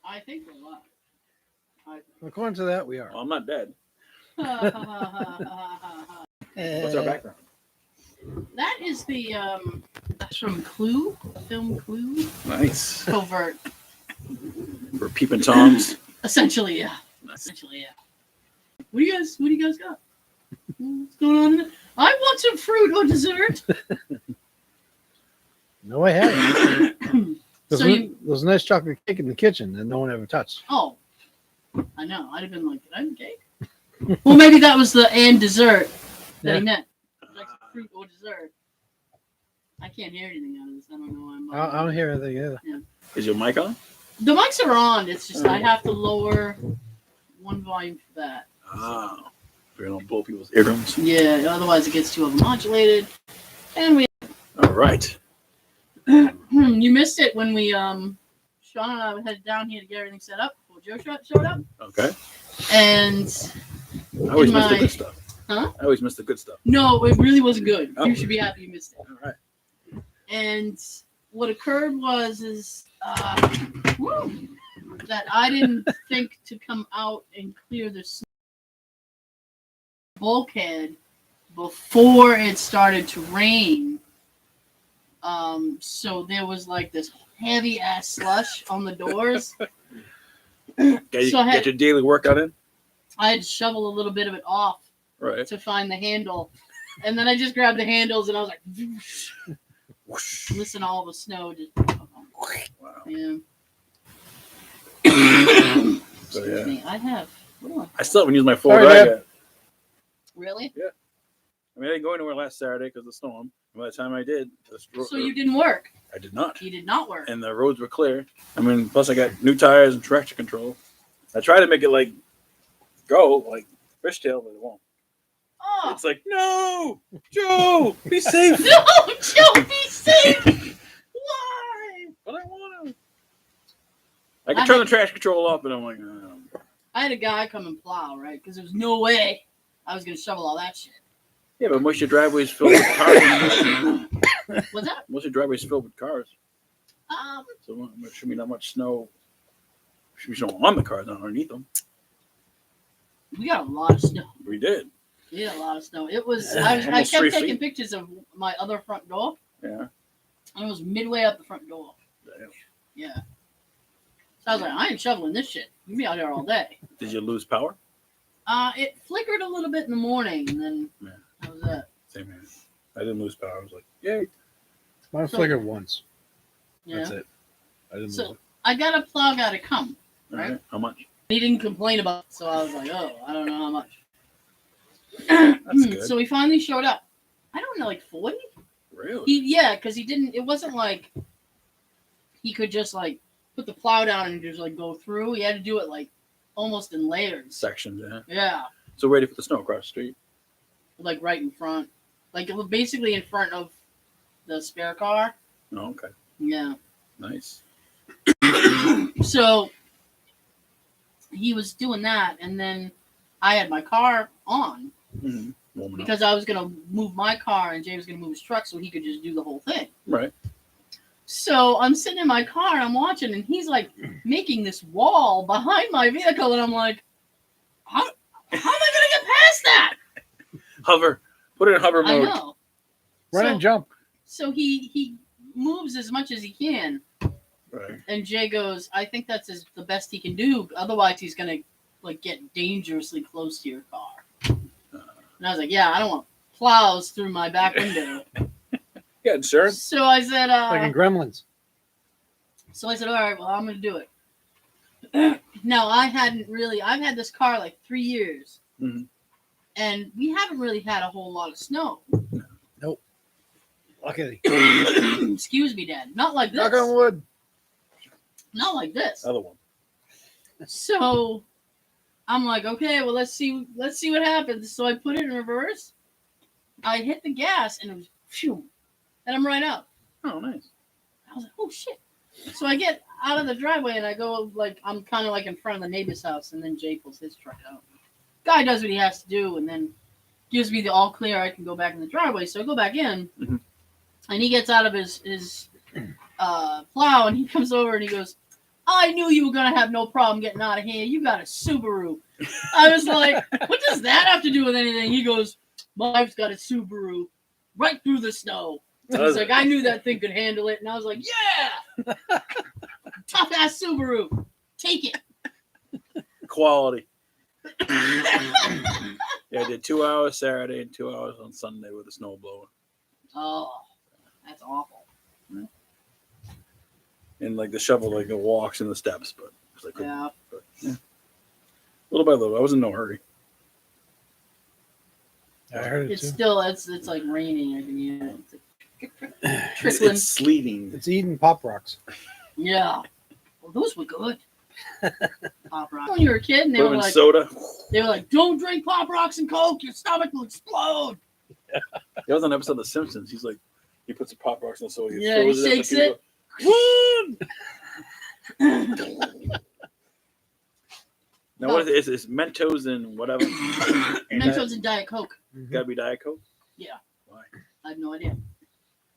I think we're live. According to that, we are. Well, I'm not dead. That What's our background? is the that's from Clue, film Clue. Nice. Covert. We're peeping toms. Essentially, yeah. Essentially, yeah. What do you guys got? What's going on? I want some fruit or dessert. No, I haven't. So There's a nice chocolate cake in the kitchen that no one ever touched. Oh, I know. I'd have been like, did I have cake? Well, maybe that was the and dessert that he meant. Like fruit or dessert. I can't hear anything out of this. I don't know why I don't hear anything either. Yeah. Is your mic on? The mics are on. It's just I have to lower one volume for that. Ah. We don't blow people's eardrums. Yeah, otherwise it gets too overmodulated. And we All right. you missed it when we Sean and I headed down here to get everything set up before Joe showed up. Okay. And I always miss the good stuff. Huh? I always miss the good stuff. No, it really wasn't good. Oh. You should be happy you missed it. All right. And what occurred was that I didn't think to come out and clear the bulkhead before it started to rain. So there was like this heavy ass slush on the doors. Get your daily workout in? I had to shovel a little bit of it off Right. to find the handle. And then I just grabbed the handles and I was like, Whoosh. listen to all the snow just Wow. yeah. So, Excuse yeah. me. I have. I still haven't used my full Sorry, drag Dad. yet. Really? I mean, I didn't go anywhere last Saturday because of the storm. And by the time I did, So you didn't work. I did not. You did not work. And the roads were clear. I mean, plus I got new tires and traction control. I tried to make it like go like fishtail, but it won't. Oh It's like, no, Joe, be safe. no, Joe, be safe. Why? But I want to. I can turn the traction control off, but I'm like, I had a guy come and plow, right? Because there was no way I was gonna shovel all that shit. yeah, but most of your driveways filled with cars. What's that? Most of your driveways filled with cars, Um, so there should be not much snow. Should be snow on the cars, not underneath them. we got a lot of snow. We did. We had a lot of snow. It was. I Almost kept 3 taking feet. pictures of my other front door, Yeah. and it was midway up the front door. Damn. Yeah. So I was like, I ain't shoveling this shit. You be out there all day. Did you lose power? It flickered a little bit in the morning, and then Yeah. that was it. Same here. I didn't lose power. I was like, yay. Mine So- flickered once. Yeah. That's it. I didn't So- lose it. I got a plow guy to come. All Right. right. How much? He didn't complain about it, so I was like, oh, I don't know how much. That's good. So he finally showed up. I don't know, like 40? Really? Because he didn't, it wasn't like he could just like put the plow down and just like go through. He had to do it like almost in layers. Sections, yeah. Yeah, So ready for the snow across the street? like right in front. Like it was basically in front of the spare car. Oh, okay. Yeah. Nice. So he was doing that, and then I had my car on Mm-hmm. Warming up. because I was gonna move my car and Jay was gonna move his truck so he could just do the whole thing. Right. So I'm sitting in my car and I'm watching, and he's like making this wall behind my vehicle, and I'm like, how am I gonna get past that? Hover. Put it in hover I mode. know. Run so, and jump. So he moves as much as he can, Right. and Jay goes, I think that's the best he can do. Otherwise, he's gonna like get dangerously close to your car. And I was like, yeah, I don't want plows through my back window. Yeah, insurance. So I said, Like in Gremlins. all right, well, I'm going to do it. Now, I've had this car like 3 years. Mhm. And we haven't really had a whole lot of snow. Luckily. Excuse me, Dad. Not like Knock on this. wood. Not like this. Other one. So I'm like, okay, well, let's see what happens. So I put it in reverse. I hit the gas and it was phew. And I'm right out. Oh, nice. I was like, oh shit. So I get out of the driveway and I go like I'm kind of like in front of the neighbor's house, and then Jay pulls his truck out. Guy does what he has to do and then gives me the all clear. I can go back in the driveway. So I go back in, Mhm. and he gets out of his plow and he comes over and he goes, I knew you were gonna have no problem getting out of here. You got a Subaru. I was like, what does that have to do with anything? He goes, my wife's got a Subaru right through the snow. He's like, I knew that thing could handle it. And I was like, yeah! Tough ass Subaru. Take it. Quality. Yeah, I did 2 hours Saturday and 2 hours on Sunday with a snowblower. Oh, that's awful. And like the shovel, like the walks and the steps, but I couldn't. Yeah. But, yeah. Little by little, I was in no hurry. I heard it It's too. still, it's like raining. I can hear it. It's like It's, trickling. it's sleeting. It's eating Pop Rocks. Yeah. Well, those were good. Pop Rocks. When you were a kid, and they Put were them in like, soda. don't drink Pop Rocks and Coke. Your stomach will explode. There was an episode of The Simpsons. He's like, he puts the Pop Rocks in the soda. Yeah, he throws at the shakes it. people. Now what is it? It's Mentos and whatever. Mentos and Diet Coke. Gotta be Diet Coke. Yeah. Why? I have no idea.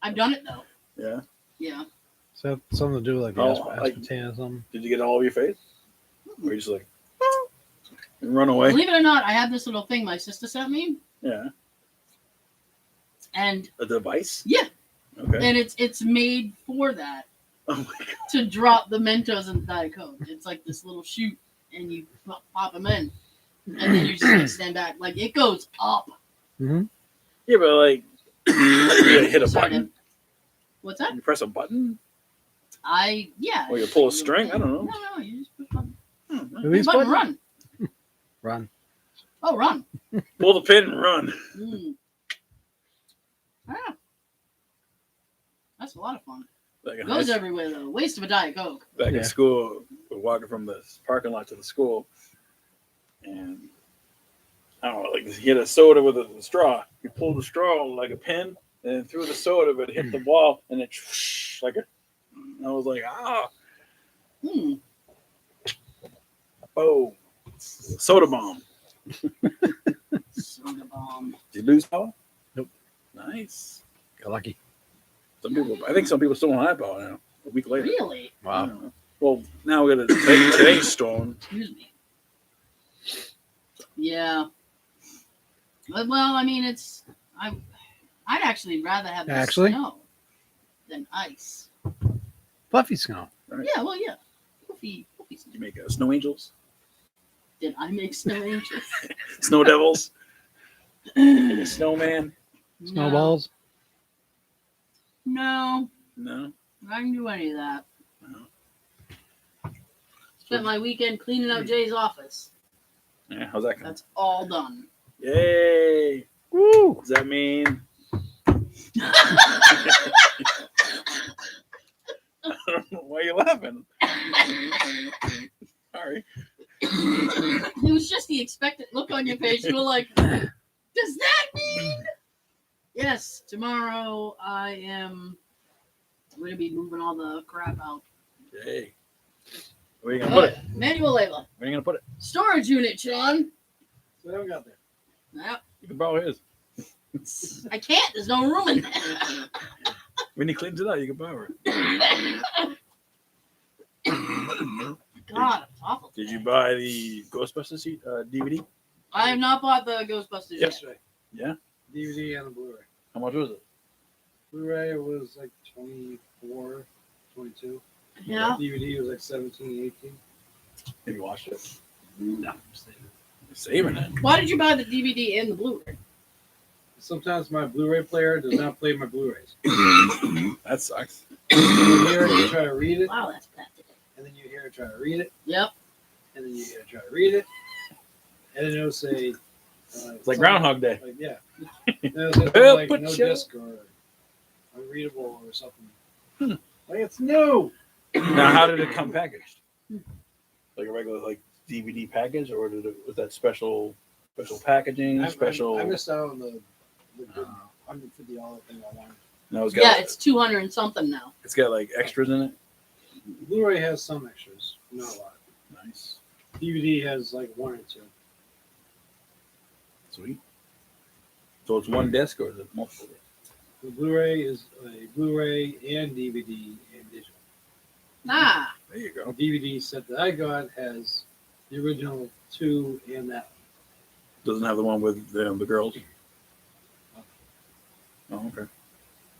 I've done it though. Yeah. Yeah. So something to do with like aspartame or something. Did you get it all over your face? Or you just like and run away? Believe it or not, I have this little thing my sister sent me, Yeah. and A device? yeah, Okay. and it's made for that, Oh my god. to drop the Mentos and Diet Coke. It's like this little chute, and you pop them in, and then you just like, stand back. Like it goes up. Mm-hmm. Yeah, but like you hit a Sorry, button. Deb. What's that? You press a button? Yeah. Or you pull a string? I don't know. No, you just push button. Release Button, button? run. Run. Oh, run. Pull the pin and run. Yeah. That's a lot of fun. Back in, Goes high, everywhere though. Waste of a Diet Coke. back Yeah. in school, we're walking from the parking lot to the school, and I don't know, like he hit a soda with a straw. He pulled the straw like a pin, and then threw the soda, but it hit the wall, and it like a. I was like, ah, oh, soda bomb. Soda bomb. Did you lose power? Nope. Nice. Got lucky. Some people, I think some people still don't have power now. A week later. Really? I Wow. don't know. Well, now we got today's storm. Excuse me. Yeah. Well, I mean, I'd actually rather have the Actually? snow than ice. Fluffy snow. Right. Yeah, well, yeah. Poofy Did snow. you make snow angels? Did I make snow angels? Snow devils? Make a snowman? Snowballs. No, No. I didn't do any of that. No. Spent my weekend cleaning out Jay's office. Yeah, how's that going? That's all done. Yay! Woo! Does that mean? I don't know why are you laughing. Sorry. It was just the expectant look on your face. You were like, does that mean? Yes, tomorrow I am going to be moving all the crap out. Yay. Where are you gonna put it? Manual labor. Where are you gonna put it? Storage unit, Sean. What have we got there? Yep. You can borrow his. I can't. There's no room in there. When he cleans it out, you can borrow it. God, it's awful. Did you buy the Ghostbusters DVD? I have not bought the Ghostbusters yet. Yesterday. Yeah. DVD and a Blu-ray. How much was it? Blu-ray was like 24, 22. Yeah. DVD was like 17, 18. Have you watched it? No. You're saving it. Why did you buy the DVD and the Blu-ray? Sometimes my Blu-ray player does not play my Blu-rays. That sucks. You hear it, you try to read it, Wow, that's pathetic. and then you hear it, try to read it, Yep. and then you hear it, try to read it, and then it'll say... It's like Groundhog Day. Like, yeah. It'll say something like Put no your- disc or unreadable or something. Like, it's new! Now, how did it come packaged? Like a regular DVD package, or was that special packaging? I missed out on the good $150 thing I wanted. No, Yeah, it's 200 and something now. it's got like extras in it. Blu-ray has some extras, not a lot. Nice, DVD has like one or two. sweet. So it's one disc, or is it multiple discs? The Blu-ray is a Blu-ray and DVD and digital. Ah, There you The go. DVD set that I got has the original 2 and that. Doesn't have the one with the girls. Oh, okay.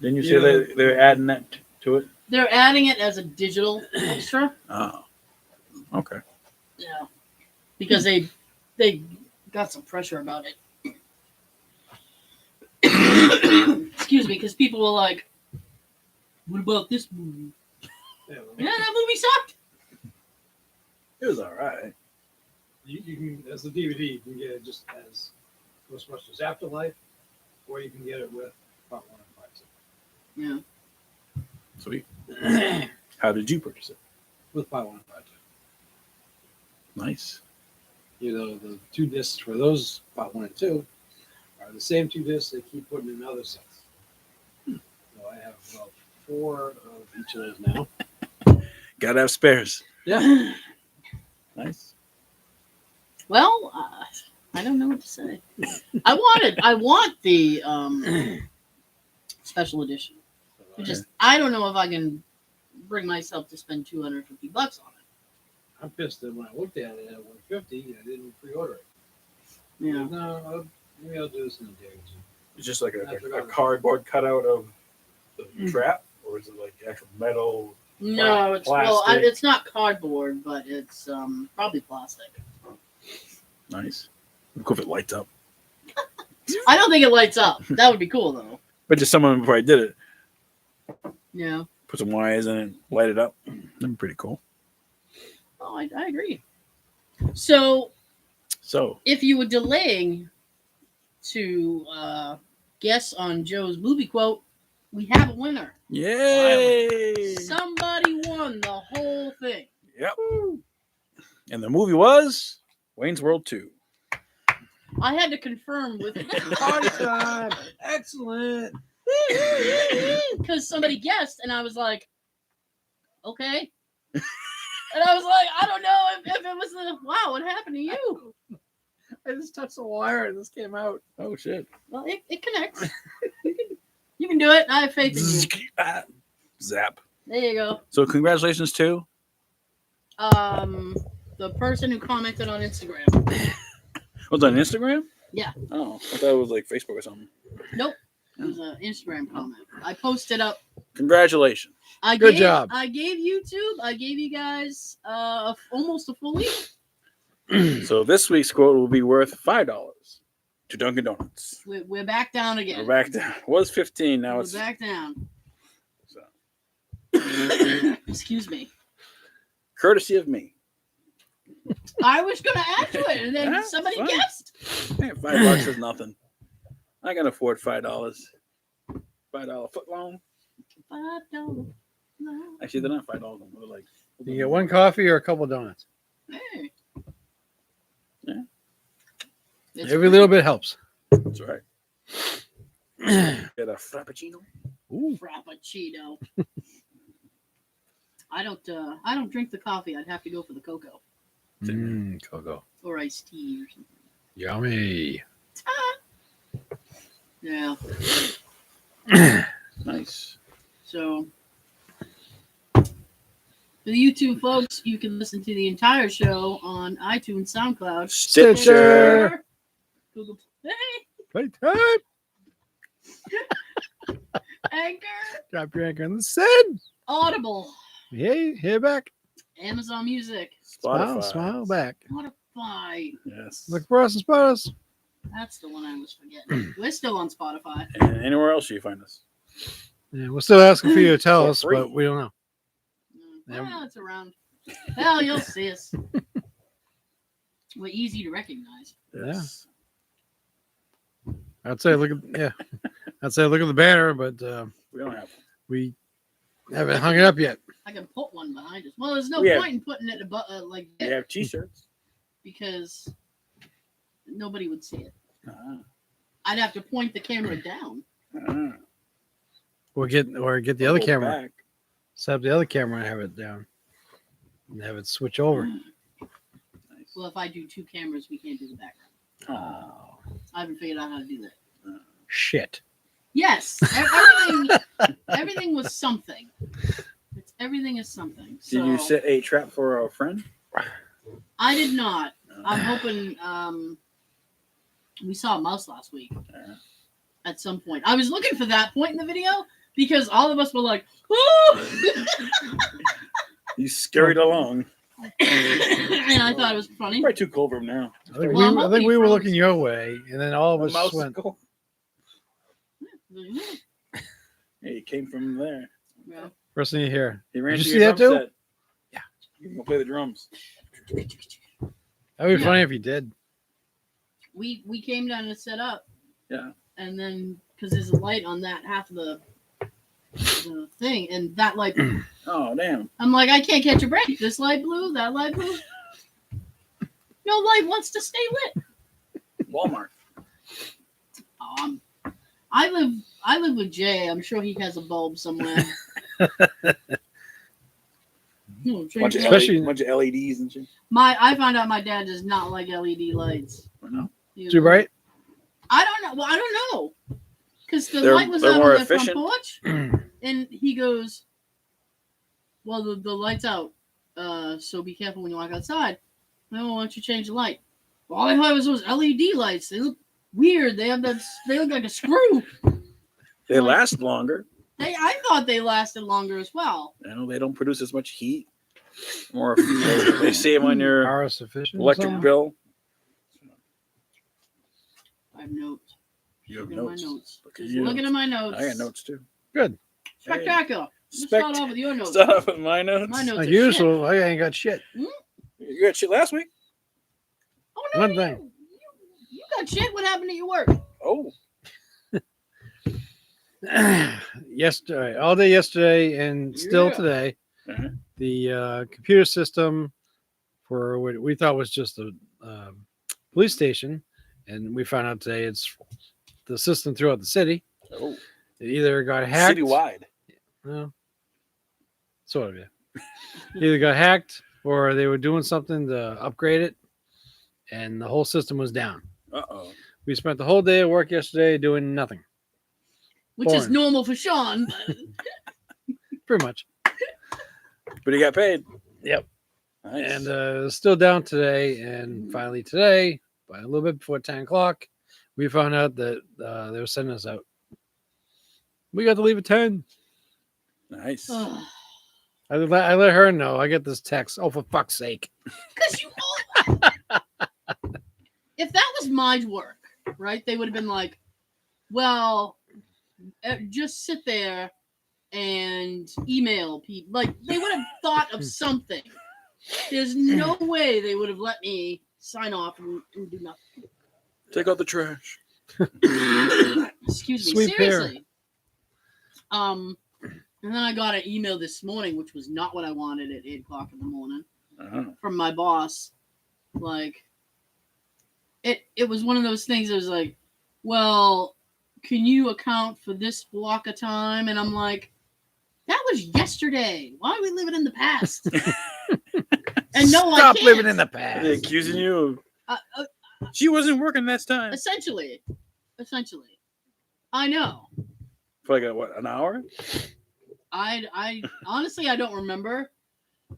Didn't you say Yeah. they're adding that to it? They're adding it as a digital extra. Oh, okay. Yeah, because they got some pressure about it. Excuse me, because people were like, "What about this movie? Yeah, Yeah, that movie sucked." It was all right. you can, as the DVD, you can get it just as Ghostbusters Afterlife, or you can get it with Part 1 and Part Yeah. Sweet. 2. How did you purchase it? With Part 1 and Part 2. Nice. You know, the 2 discs for those Part 1 and 2 are the same 2 discs they keep putting in other sets. So I have about 4 of each of those now. Gotta have spares. Yeah. Nice. Well, I don't know what to say. I want the special edition. So I don't know if I can bring myself to spend $250 on it. I'm pissed that when I looked at it at 150, I didn't pre-order it. Yeah. No, maybe I'll do this in a day or two. It's just like I a forgot. cardboard cutout of the trap, or is it like actual metal? No, Plastic. it's not cardboard, but it's probably plastic. Nice. Cool if it lights up. I don't think it lights up. That would be cool though. But just someone probably did it. Yeah. Put some wires in it, light it up. That'd be pretty cool. Oh, I agree. So So, if you were delaying to guess on Joe's movie quote, we have a winner. yay! Somebody won the whole thing. Yep. And the movie was Wayne's World 2. I had to confirm with Party time! Excellent! because somebody guessed, and I was like, okay. And I was like, I don't know if it was wow, what happened to you? I just touched the wire and this came out. Oh, shit. Well, it connects. You can do it. I have faith in you. Zap. There you go. So, congratulations to The person who commented on Instagram. was it on Instagram? Yeah. Oh, I thought it was like Facebook or something. Nope. It was an Instagram comment. I posted up. Congratulations. Good job. I gave YouTube. I gave you guys almost a full week. So this week's quote will be worth $5 to Dunkin' Donuts. We're back down again. We're back down. It was 15. Now We're it's back down. so. Excuse me. Courtesy of me. I was gonna add to it, and then Yeah, somebody fine. guessed. Hey, $5 is nothing. I can afford $5. $5 foot long. $5. Actually, they're not $5. They're like You get one coffee or a couple donuts. Hey. Yeah. It's Every little bit helps. That's right. Get a frappuccino. Ooh. Frappuccino. I don't drink the coffee. I'd have to go for the cocoa Cocoa. or iced tea or something. Yummy. Yeah. Nice. So for the YouTube folks, you can listen to the entire show on iTunes, SoundCloud, Stitcher. Google Play, Playtime. Anchor, Drop your anchor on the send. Audible, Hey, hear back. Amazon Music, Spotify. Smile back. Spotify. Yes. Look for us and spot us. That's the one I was forgetting. We're still on Spotify. And anywhere else you find us. Yeah, we're still asking for you to tell For us, free. but we don't know. Yeah. Well, it's around. Hell, you'll see us. We're easy to recognize. Yes. I'd say look at the banner, but We don't have we haven't hung it up yet. I can put one behind us. Well, there's no Yeah. point in putting it like We have t-shirts. because nobody would see it. Ah. I'd have to point the camera down. Ah. Or get the other Go camera. back. Set up the other camera and have it down. And have it switch over. Nice. Well, if I do two cameras, we can't do the background. Oh. I haven't figured out how to do that. Shit. Yes, everything was something. Everything is something. Did you set a trap for a friend? I did not. I'm hoping. We saw a mouse last week. At some point, I was looking for that point in the video because all of us were like, "Woo!" You scurried along. And I thought it was funny. Probably too cold for him now. I think, Well, I'm I hoping think he we were froze. looking your way, and then all of The us mouse went. is cold. Hey, he came from there. Yeah. First thing you hear. He ran Did to you see your that drum too? set. Yeah. You can go play the drums. That'd be funny if you did. We came down and set up. Yeah. And then because there's a light on that half of the thing, and that light, Oh, damn. I'm like, I can't catch a break. This light blue, that light blue. No light wants to stay lit. Walmart. I live with Jay. I'm sure he has a bulb somewhere. Bunch of, Especially- bunch of LEDs and shit. I found out my dad does not like LED lights. I know. Too bright? I don't know. Well, I don't know. Because the They're- light was they're out more on the front efficient. porch, and he goes, "Well, the light's out, so be careful when you walk outside." No, why don't you change the light? Well, all I thought was those LED lights. They look weird. They have that. They look like a screw. They last longer. I thought they lasted longer as well. You know, they don't produce as much heat. More, they save on your Power sufficient? or electric something? bill. I have notes. You have Looking at notes. my notes. Look at Just you. looking at my notes. I got notes too. Good. Spectacular. Let's Spect- start off with your notes. Start off with my notes. My notes Like are usual, I ain't got shit. You got shit last week? Oh no! One thing. You got shit. What happened at your work? Oh. Yesterday, all day yesterday, and still Yeah. today, Uh-huh. the computer system for what we thought was just a police station, and we found out today it's the system throughout the city. Oh. It either got hacked, Citywide. no, sort of, yeah. Either got hacked or they were doing something to upgrade it, and the whole system was down. Uh-oh. We spent the whole day at work yesterday doing nothing, Which is Boring. normal for Sean. But pretty much. But he got paid. Yep. Nice. And it's still down today. And finally today, by a little bit before 10 o'clock, we found out that they were sending us out. We got to leave at 10. Nice. Ugh. I let her know. I get this text. Oh, for fuck's sake. Because you all. If that was my work, right, they would have been like, well, just sit there and email people. Like, they would have thought of something. There's no way they would have let me sign off and do nothing. Take out the trash. Excuse me. Sweep hair. Seriously. And then I got an email this morning, which was not what I wanted at 8 o'clock in the morning. Oh. From my boss. Like, it was one of those things that was like, well, can you account for this block of time? And I'm like, that was yesterday. Why are we living in the past? And no, Stop I can't. living in the past. They're accusing you. Uh, She wasn't working that time. essentially. I know. For like an hour? I honestly, I don't remember.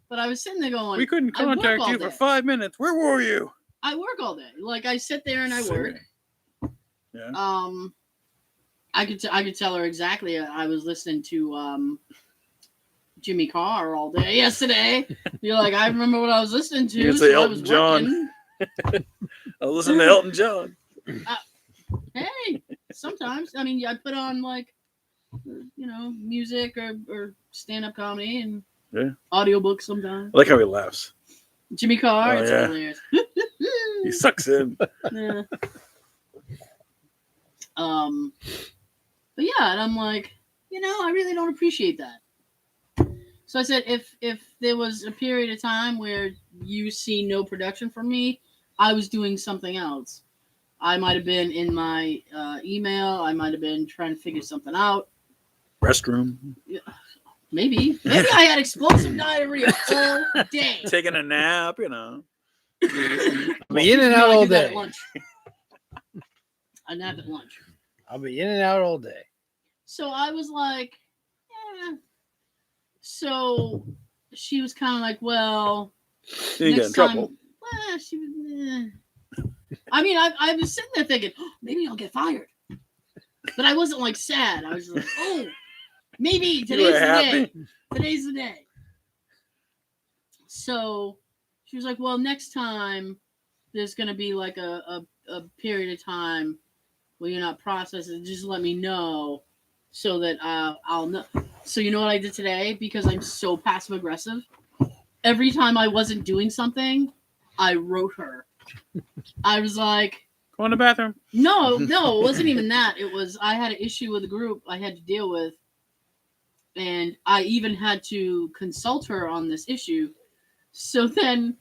But I was sitting there going, We couldn't I work contact all you for day. 5 minutes. Where were you? I work all day. Like, I sit there and I work. Yeah. I could tell her exactly. I was listening to Jimmy Carr all day yesterday. You're like, I remember what I was listening to. You can say so I Elton was John. working. I listen to Elton John. Hey, sometimes. I mean, I put on like, music or stand-up comedy and audiobooks sometimes. I like how he laughs. Jimmy Carr, Oh, it's yeah. hilarious. He sucks in. Yeah. But yeah, and I'm like, I really don't appreciate that. So I said, if there was a period of time where you see no production from me, I was doing something else. I might have been in my email. I might have been trying to figure something out. Restroom. Maybe I had explosive diarrhea all day. Taking a nap, I'll be in and out I all do that day. at lunch. I napped at lunch. I'll be in and out all day. So I was like, So she was kind of like, well, Then you get in next trouble. time. Well, she was. I mean, I was sitting there thinking, oh, maybe I'll get fired, but I wasn't like sad. I was like, oh, maybe You today's were the happy. day. Today's the day. So she was like, well, next time there's gonna be like a period of time where you're not processing. Just let me know so that I'll know. So you know what I did today? Because I'm so passive aggressive. Every time I wasn't doing something, I wrote her. I was like, Go in the bathroom. no, it wasn't even that. It was I had an issue with a group I had to deal with, and I even had to consult her on this issue. So then,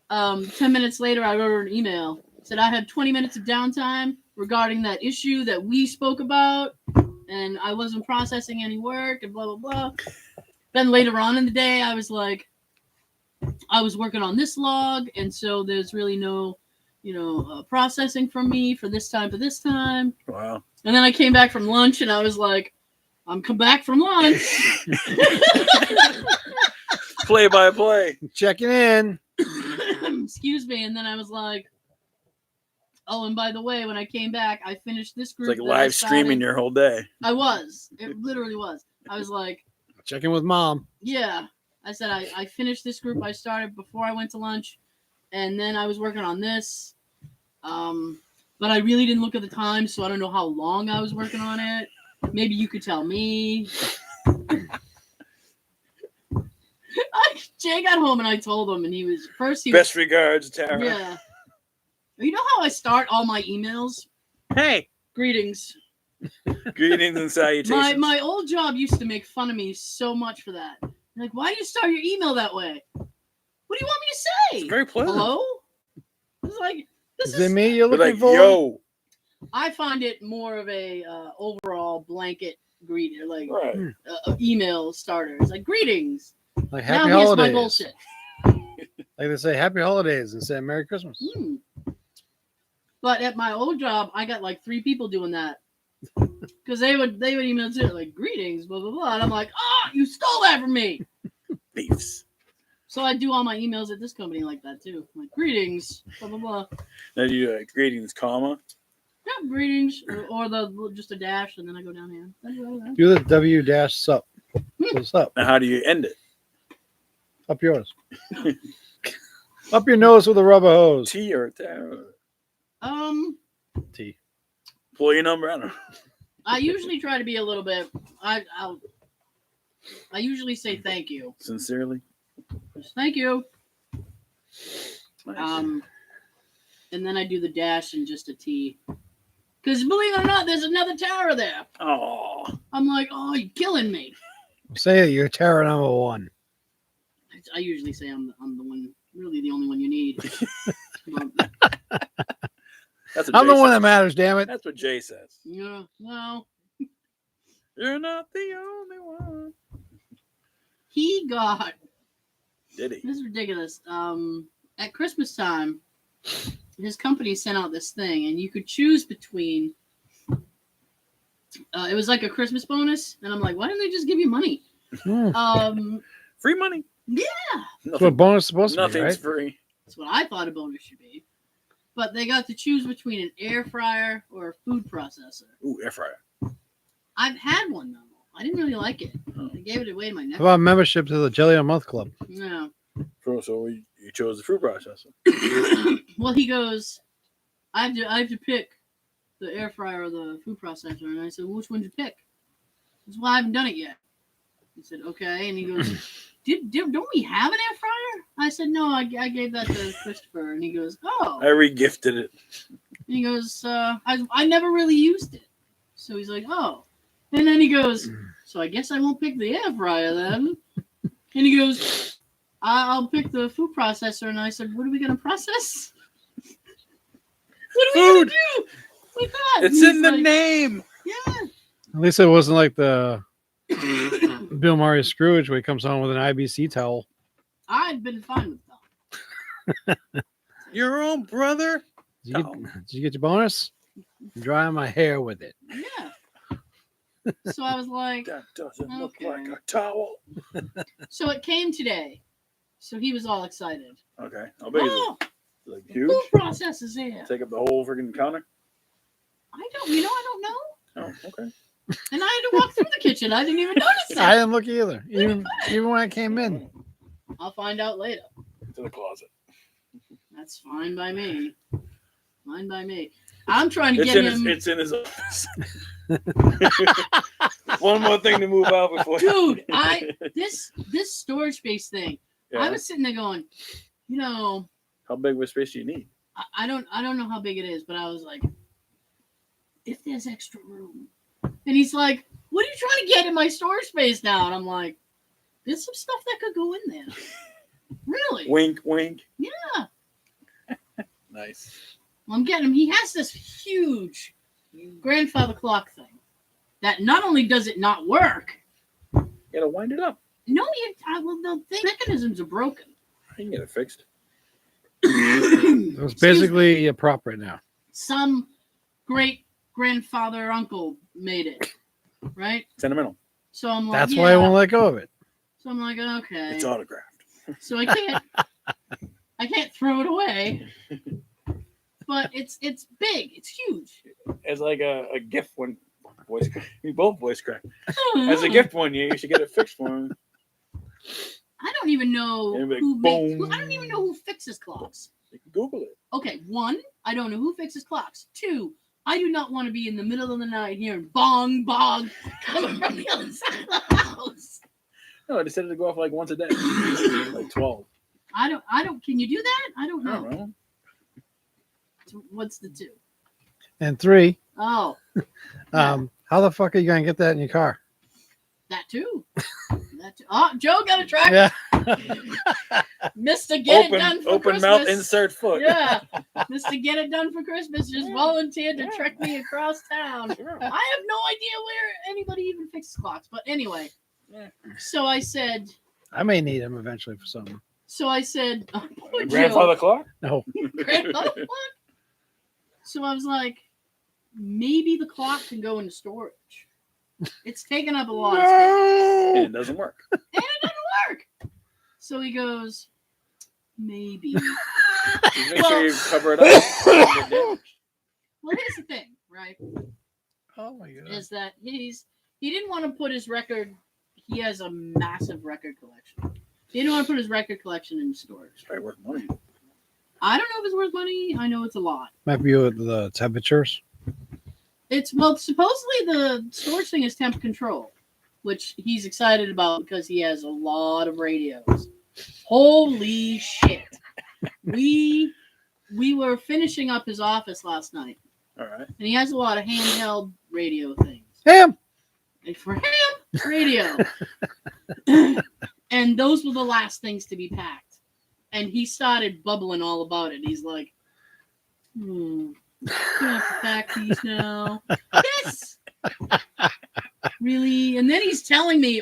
10 minutes later, I wrote her an email. Said I had 20 minutes of downtime regarding that issue that we spoke about, and I wasn't processing any work, and blah, blah, blah. Then later on in the day, I was like, I was working on this log, and so there's really no, processing from me for this time to this time. Wow. And then I came back from lunch, and I was like, I'm come back from lunch. Play by play. Checking in. Excuse me. And then I was like, oh, and by the way, when I came back, I finished this It's group. like that I live streaming started. your whole day. I was. It literally was. I was like, Checking with mom. yeah. I said I finished this group I started before I went to lunch, and then I was working on this. But I really didn't look at the time, so I don't know how long I was working on it. Maybe you could tell me. Jay got home and I told him, and he was Best regards, Tara. Yeah. You know how I start all my emails? Hey. Greetings. Greetings and salutations. My old job used to make fun of me so much for that. Like, why do you start your email that way? What do you want me to say? It's very pleasant. Hello? It's like Is it me you're But looking like, for? yo. I find it more of a overall blanket greeting, like Right. email starter. It's like greetings. Like Now happy here's holidays. my bullshit. Like they say happy holidays instead of Merry Christmas. But at my old job, I got like 3 people doing that. Because they would email too, like greetings, blah blah blah. And I'm like, oh, you stole that from me. Beefs. So I do all my emails at this company like that too. I'm like greetings, blah blah blah. Now do you greetings, comma? Yeah, greetings, or the just a dash, and then I go down here. Do the W-sup. What's up? Now how do you end it? Up yours. Up your nose with a rubber hose. T or Tara? T. Employee number? I don't know. I usually try to be a little bit. I usually say thank you. Sincerely. Just thank you. Nice. And then I do the dash and just a T. Because believe it or not, there's another Tara there. Oh. I'm like, oh, you're killing me. Say it. You're Tara number 1. I usually say I'm the one, really the only one you need. That's what I'm the Jay one says. that matters. Damn it. That's what Jay says. Yeah, no. You're not the only one. He got. Did he? This is ridiculous. At Christmas time, his company sent out this thing, and you could choose between. It was like a Christmas bonus, and I'm like, why didn't they just give you money? Free money. Yeah, That's what bonus is supposed to be, Nothing's right? free. that's what I thought a bonus should be. But they got to choose between an air fryer or a food processor. Ooh, air fryer. I've had one though. I didn't really like it. I gave it away to my How nephew. about membership to the Jelly a Month Club? No. So you chose the food processor. Well, he goes, I have to pick the air fryer or the food processor, and I said, well, which one did you pick? He said, well, I haven't done it yet. He said, okay, and he goes, don't we have an air fryer? I said, no, I gave that to Christopher, and he goes, oh. I regifted it. And he goes, I never really used it. So he's like, oh. And then he goes, so I guess I won't pick the air fryer then. And he goes, I'll pick the food processor. And I said, what are we going to process? What are we going to do with that? It's in the name. Yeah. At least it wasn't like the Bill Murray Scrooge where he comes home with an IBC towel. I've been fine with that. Your own brother? Did you get your bonus? I'm drying my hair with it. Yeah. So I was like, That doesn't look Okay. like a towel. so it came today. So he was all excited. Okay. How big is Oh, it? Like huge? food processors here. Take up the whole freaking counter? I don't know. Oh, okay. And I had to walk through the kitchen. I didn't even notice I it. didn't look either. Even when I came in. I'll find out later. To the closet. That's fine by me. Fine by me. I'm trying to It's get in him. it's in his office. One more thing to move out before. Dude, this storage space thing. Yeah. I was sitting there going, you know, How big of a space do you need? I don't know how big it is, but I was like, if there's extra room. And he's like, what are you trying to get in my storage space now? And I'm like, there's some stuff that could go in there. Really? Wink, wink. Yeah. Nice. Well, I'm getting him. He has this huge grandfather clock thing that not only does it not work, You gotta wind it up. no, the mechanisms are broken. You can get it fixed. It was basically a prop right now. Some great grandfather uncle made it, right? Sentimental. So I'm like, That's why I won't let go of it. So I'm like, okay. It's autographed. So I can't throw it away. But it's big. It's huge. As like a gift one. Voice crack. We both voice crack. As a gift one year, you should get it fixed for him. I don't even know And be like, who makes. boom. I don't even know who fixes clocks. You can Google it. Okay, 1, I don't know who fixes clocks. 2, I do not want to be in the middle of the night hearing bong bong coming from the other side of the house. No, I decided to go off like once a day. Like 12. I don't. Can you do that? I don't I know. don't know. So what's the 2? And 3, Oh, how the fuck are you gonna get that in your car? that too. That too. Oh, Joe got a track. Yeah. Mr. Get It Done for Open Christmas. mouth, insert foot. Yeah, Mr. Get It Done for Christmas just volunteered to trek me across town. Sure. I have no idea where anybody even fixes clocks, but anyway. Yeah. So I said. I may need him eventually for something. So I said, oh, poor Grandfather clock? No. Joe. Grandfather clock. So I was like, maybe the clock can go into storage. It's taking up a lot of space. And it doesn't work. And it doesn't work. So he goes, maybe. Just make sure you cover it up. Well, here's the thing, right? Oh my god. Is that he didn't want to put his record. He has a massive record collection. He didn't want to put his record collection in storage. It's probably worth money. I don't know if it's worth money. I know it's a lot. Might be with the temperatures. Well, supposedly the storage thing is temp control, which he's excited about because he has a lot of radios. Holy shit! We were finishing up his office last night, All right. and he has a lot of handheld radio things. Damn. And for him, radio. And those were the last things to be packed. And he started bubbling all about it. He's like, do I have to pack these now? Yes! Really? And then he's telling me,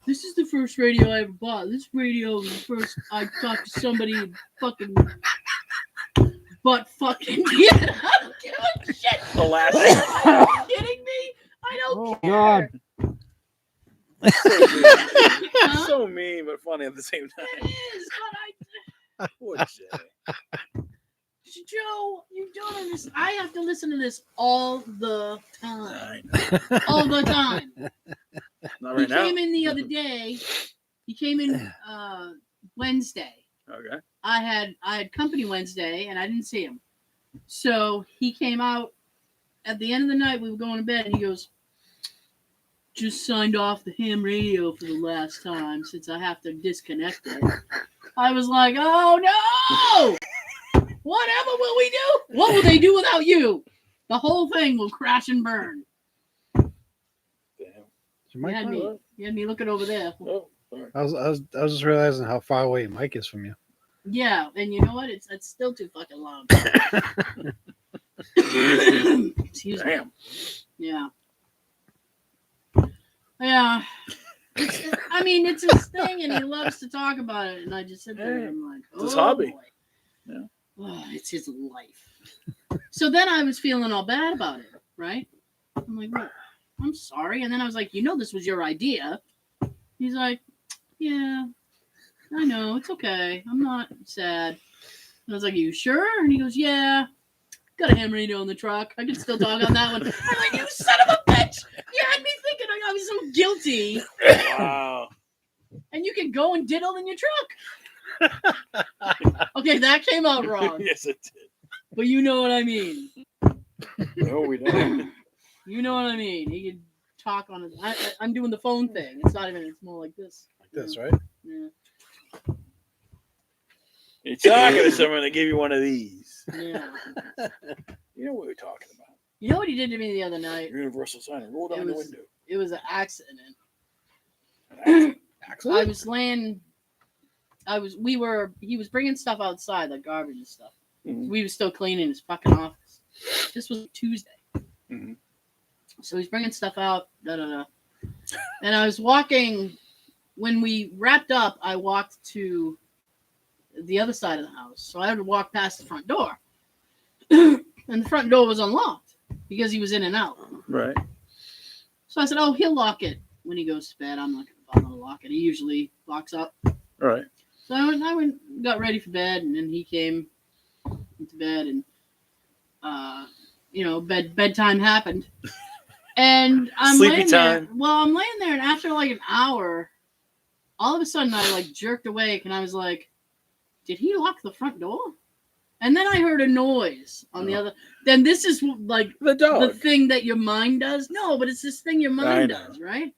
this is the first radio I ever bought. This radio was the first I talked to somebody and fucking yeah, I don't give a shit. The last Are you kidding me? I don't care. God. Huh? So mean, but funny at the same time. It is, but Poor Jay. Joe, you don't understand. I have to listen to this all the time. Nine. All the time. Not He right now. came in the other day. He came in Wednesday. Okay. I had company Wednesday, and I didn't see him. So he came out at the end of the night. We were going to bed, and he goes, just signed off the ham radio for the last time since I have to disconnect it. I was like, oh no! Whatever will we do? What will they do without you? The whole thing will crash and burn. Damn. You had me looking over there. Oh, sorry. I was just realizing how far away Mike is from you. Yeah, and you know what? It's still too fucking loud. Excuse me. Damn. Yeah. Yeah. It's his thing, and he loves to talk about it. And I just sit there and I'm like, It's his hobby. Boy. Yeah. Oh, it's his life. So then I was feeling all bad about it, right? I'm like, what? I'm sorry. And then I was like, this was your idea. He's like, yeah, I know. It's okay. I'm not sad. And I was like, you sure? And he goes, yeah. Got a ham radio in the truck. I can still talk on that one. I'm like, you son of a bitch! You had me thinking I was so guilty. Wow. And you can go and diddle in your truck. Okay, that came out wrong. Yes, it did. But you know what I mean. No, we don't. You know what I mean. He could talk on it. I'm doing the phone thing. It's not even. It's more like this. Like this, Yeah. right? Yeah. You're talking to someone that gave you one of these. Yeah. You know what we're talking about. You know what he did to me the other night? Universal sign and roll down the window. It was an accident. Excellent. I was laying. He was bringing stuff outside, like garbage and stuff. Mhm. We were still cleaning his fucking office. This was Tuesday. Mhm. So he's bringing stuff out. And I was walking. When we wrapped up, I walked to the other side of the house. So I had to walk past the front door. And the front door was unlocked because he was in and out. Right. So I said, oh, he'll lock it when he goes to bed. I'm not going to bother to lock it. He usually locks up. Right. So I went, got ready for bed, and then he came into bed, and bedtime happened. And I'm Sleepy laying time. there. Well, I'm laying there, and after like an hour, all of a sudden I like jerked awake, and I was like, "Did he lock the front door?" And then I heard a noise on the other. Then this is like The dog. the thing that your mind does. No, but it's this thing your mind I know. does, right?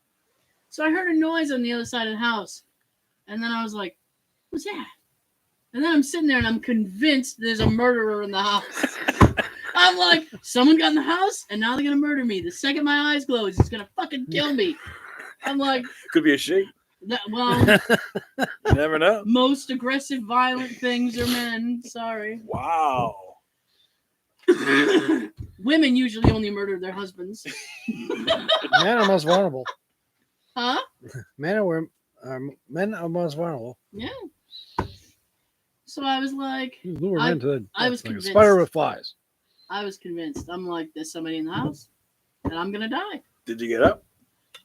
So I heard a noise on the other side of the house, and then I was like, "What's that?" And then I'm sitting there, and I'm convinced there's a murderer in the house. I'm like, someone got in the house, and now they're gonna murder me. The second my eyes close, it's gonna fucking kill me. I'm like, Could be a sheep. well, You never know. most aggressive, violent things are men. Sorry. Wow. Women usually only murder their husbands. Men are most vulnerable. Huh? Men are most vulnerable. Yeah. So I was like, You lure I- them into the I was like a convinced. spider with flies. I was convinced. I'm like, there's somebody in the house, and I'm gonna die. Did you get up?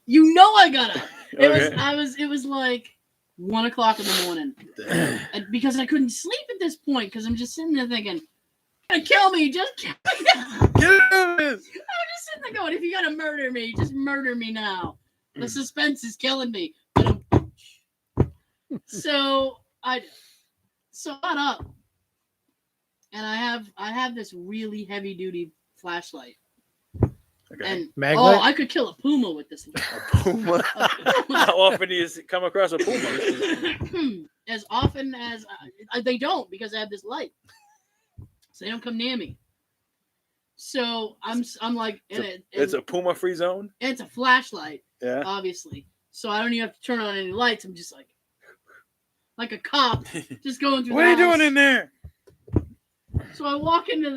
You know I got up. Okay. It was like 1 o'clock in the morning. And because I couldn't sleep at this point, because I'm just sitting there thinking, "You're gonna kill me, just kill me." Get out of this. I'm just sitting there going, if you're gonna murder me, just murder me now. The suspense is killing me. So I got up, and I have this really heavy duty flashlight, Okay. and Mag oh, light? I could kill a puma with this. Puma. How often do you come across a puma? As often as they don't, because I have this light, so they don't come near me. So I'm like, It's a puma free zone. it's a flashlight, Yeah. obviously. So I don't even have to turn on any lights. I'm just like a cop, just going through. What are you doing in there? So I walk into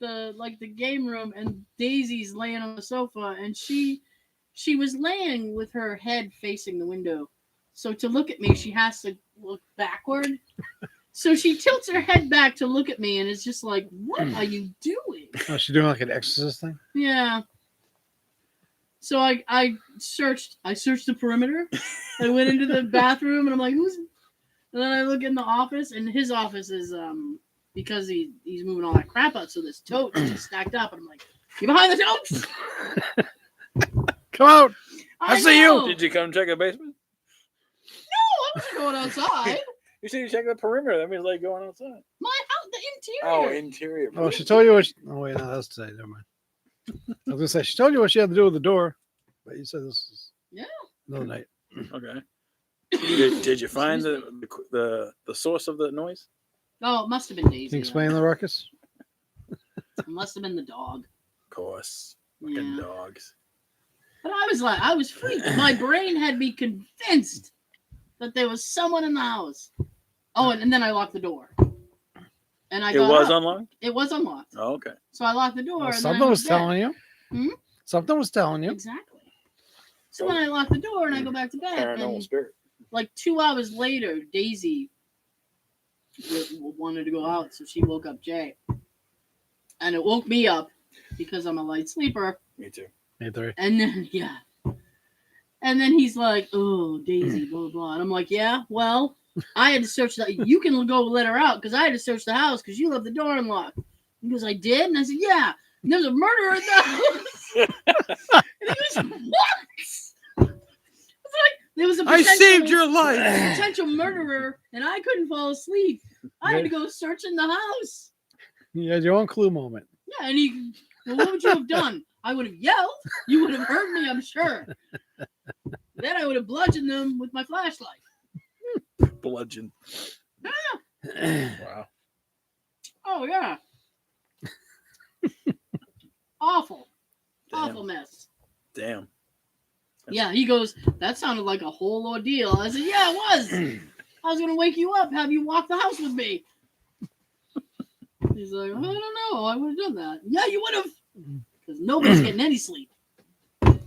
the game room, and Daisy's laying on the sofa, and she was laying with her head facing the window. So to look at me, she has to look backward. So she tilts her head back to look at me, and it's just like, what are you doing? Oh, she's doing like an exorcist thing. Yeah. So I searched the perimeter. I went into the bathroom, and I'm like, who's? And then I look in the office, and his office is because he's moving all that crap out, so this tote is just stacked up, and I'm like, you behind the totes? Come out! I see you. know. Did you come check the basement? I wasn't going outside. You said you checked the perimeter. That means like going outside. My house, the Oh, interior. interior. Oh, she told you what. Oh wait, no, that's today. Never mind. I was gonna say she told you what she had to do with the door, but you said this is another night. Okay. Did you find the source of the noise? Oh, it must have been Daisy. Can you explain the ruckus? It must have been the dog. Of course. Fucking Yeah. dogs. But I was freaked. My brain had me convinced that there was someone in the house. Oh, and then I locked the door. And I It got was up. unlocked? It was unlocked. Oh, okay. So I locked the door. Well, and then something I was dead. telling you. Hmm? Something was telling you. Exactly. So then I locked the door and I go back to bed. Paranormal And spirit. like 2 hours later, Daisy wanted to go out, so she woke up Jay. And it woke me up because I'm a light sleeper. Me too. 8:30. And then and then he's like, "Oh, Daisy, blah blah blah," and I'm like, "Yeah, well, I had to search the. You can go let her out because I had to search the house because you left the door unlocked." He goes, "I did," and I said, "Yeah." And there's a murderer in the house. And he goes, "What?" It's like there was a I saved your life. potential murderer, and I couldn't fall asleep. I had to go search in the house. You had your own clue moment. Yeah, and he, well, what would you have done? I would have yelled. You would have heard me, I'm sure. Then I would have bludgeoned them with my flashlight. Bludgeon. Yeah. Wow. Oh, yeah. Awful. Damn. Awful mess. Damn. Yeah, he goes, that sounded like a whole ordeal. I said, yeah, it was. I was going to wake you up, have you walk the house with me. He's like, I don't know. I would have done that. Yeah, you would have. Because nobody's getting any sleep. I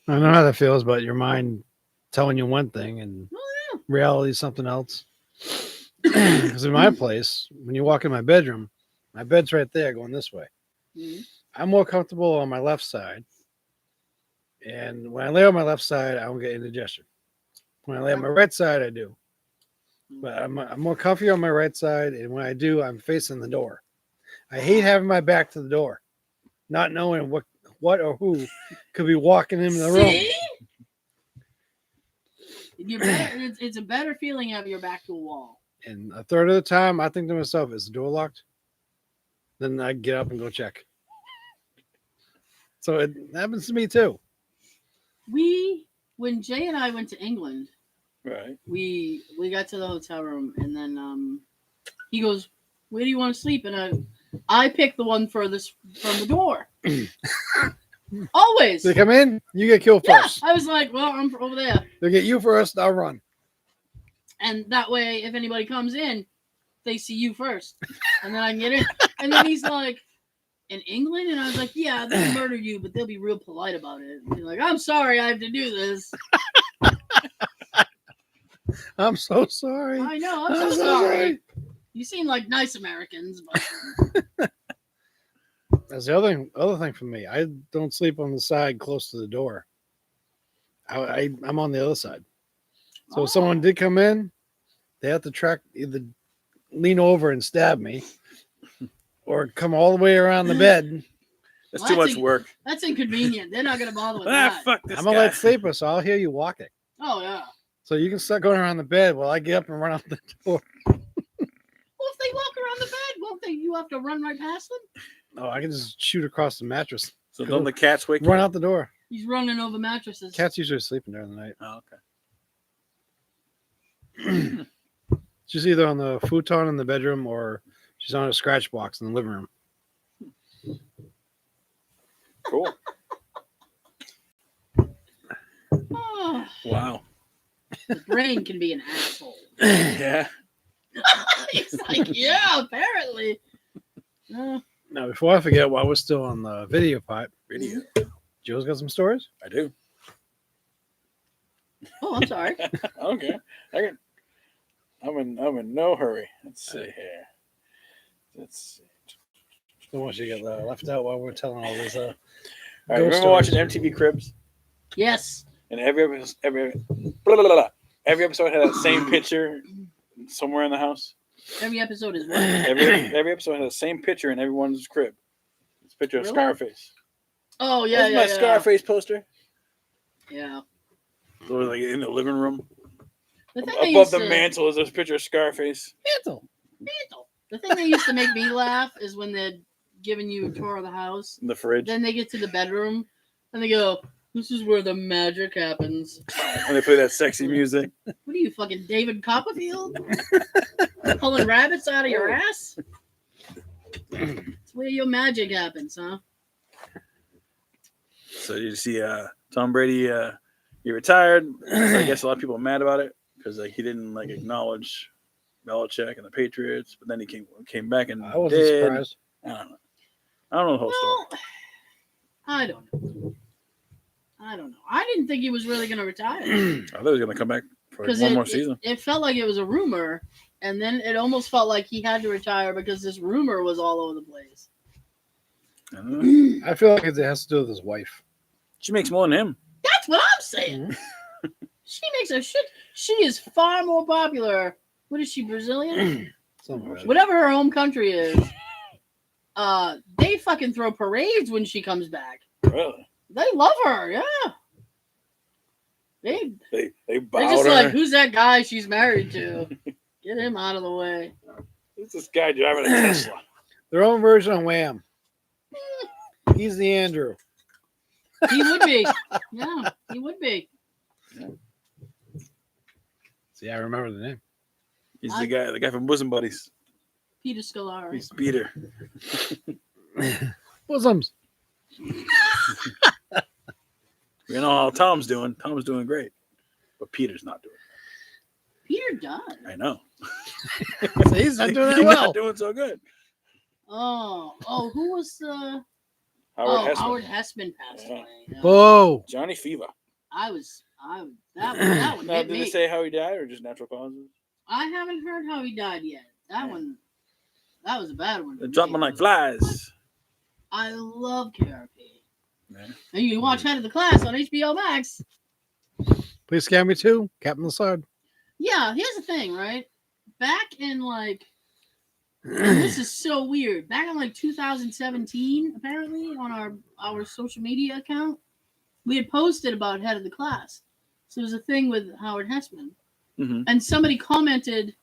don't know how that feels, but your mind telling you one thing and reality is something else. Because in my place, when you walk in my bedroom, my bed's right there going this way. Mm-hmm. I'm more comfortable on my left side. And when I lay on my left side, I don't get indigestion. When I lay on my right side, I do. But I'm more comfy on my right side. And when I do, I'm facing the door. I hate having my back to the door, not knowing what or who could be walking in the room. It's a better feeling having your back to a wall. And a third of the time, I think to myself, is the door locked? Then I get up and go check. So it happens to me too. When Jay and I went to England, Right. we got to the hotel room, and then he goes, "Where do you want to sleep?" And I picked the one furthest from the door. Always. They come in, you get killed first. Yeah, I was like, well, I'm over there. They get you first, I'll run. And that way, if anybody comes in, they see you first. And then I can get in. And then he's like, in England? And I was like, yeah, they'll murder you, but they'll be real polite about it. And he's like, I'm sorry I have to do this. I'm so sorry. I know, I'm so sorry. You seem like nice Americans, but That's the other thing for me. I don't sleep on the side close to the door. I'm on the other side. So if someone did come in, they have to either lean over and stab me or come all the way around the bed. That's too much work. That's inconvenient. They're not going to bother with that. Fuck this I'm guy. a light sleeper, so I'll hear you walking. Oh, yeah. So you can start going around the bed while I get up and run out the door. Well, if they walk around the bed, won't they? You have to run right past them? Oh, I can just shoot across the mattress. So don't the cats wake Run you? out the door. He's running over mattresses. Cat's usually sleeping during the night. Oh, okay. She's either on the futon in the bedroom or she's on a scratch box in the living room. Cool. Oh, Wow. the brain can be an asshole. Yeah. He's like, yeah, apparently. Now, before I forget, while we're still on the video part, Video. Joe's got some stories. I do. Oh, I'm sorry. Okay. I'm in no hurry. Let's see here. Let's see. Don't want you to get left out while we're telling all this. All right, Ghost remember stories. watching MTV Cribs? Yes. And every episode had that same picture somewhere in the house. Every episode is what? Every episode had the same picture in everyone's crib. It's a picture of Really? Scarface. Oh, yeah, That's my Scarface poster. Yeah. So it was like in the living room. The thing they Above used the to- mantle is this picture of Scarface. Mantle. The thing that used to make me laugh is when they're giving you a tour of the house. In the fridge. Then they get to the bedroom and they go, "This is where the magic happens." And they play that sexy music. What are you, fucking David Copperfield? Pulling rabbits out of your ass? It's where your magic happens, huh? So you see Tom Brady, he retired. I guess a lot of people are mad about it because like he didn't like acknowledge Belichick and the Patriots, but then he came back and I wasn't did. surprised. I don't know. I don't know the whole story. Well, I don't know. I didn't think he was really going to retire. I thought he was going to come back for Because one more season. it felt like it was a rumor, and then it almost felt like he had to retire because this rumor was all over the place. I don't know. I feel like it has to do with his wife. She makes more than him. That's what I'm saying. She makes a shit. She is far more popular. What is she, Brazilian? Whatever her home country is. They fucking throw parades when she comes back. Really? They love her, yeah. They They're bow just to like, her. who's that guy she's married to? Get him out of the way. Who's this guy driving a Tesla? Their own version of Wham. He's the Andrew. He would be. Yeah, he would be. See, I remember the name. He's the guy from Bosom Buddies. Peter Scolari. He's Peter. Bosoms. You know how Tom's doing. Tom's doing great. But Peter's not doing Peter does. it. I know. So he's not doing that He's well. not doing so good. Oh, who was the... Howard Hessman. Howard Hessman passed Yeah. away. Yeah. Whoa. Johnny Fever. That one Now, hit did me. they say how he died or just natural causes? I haven't heard how he died yet. That was a bad one. They're dropping like flies. I love KRP. Yeah. And you can watch Head of the Class on HBO Max. Please scare me too. Captain Lassard. Yeah, here's the thing, right? Back in like, this is so weird. Back in like 2017, apparently, on our social media account, we had posted about Head of the Class. So there was a thing with Howard Hessman. Mm-hmm. And somebody commented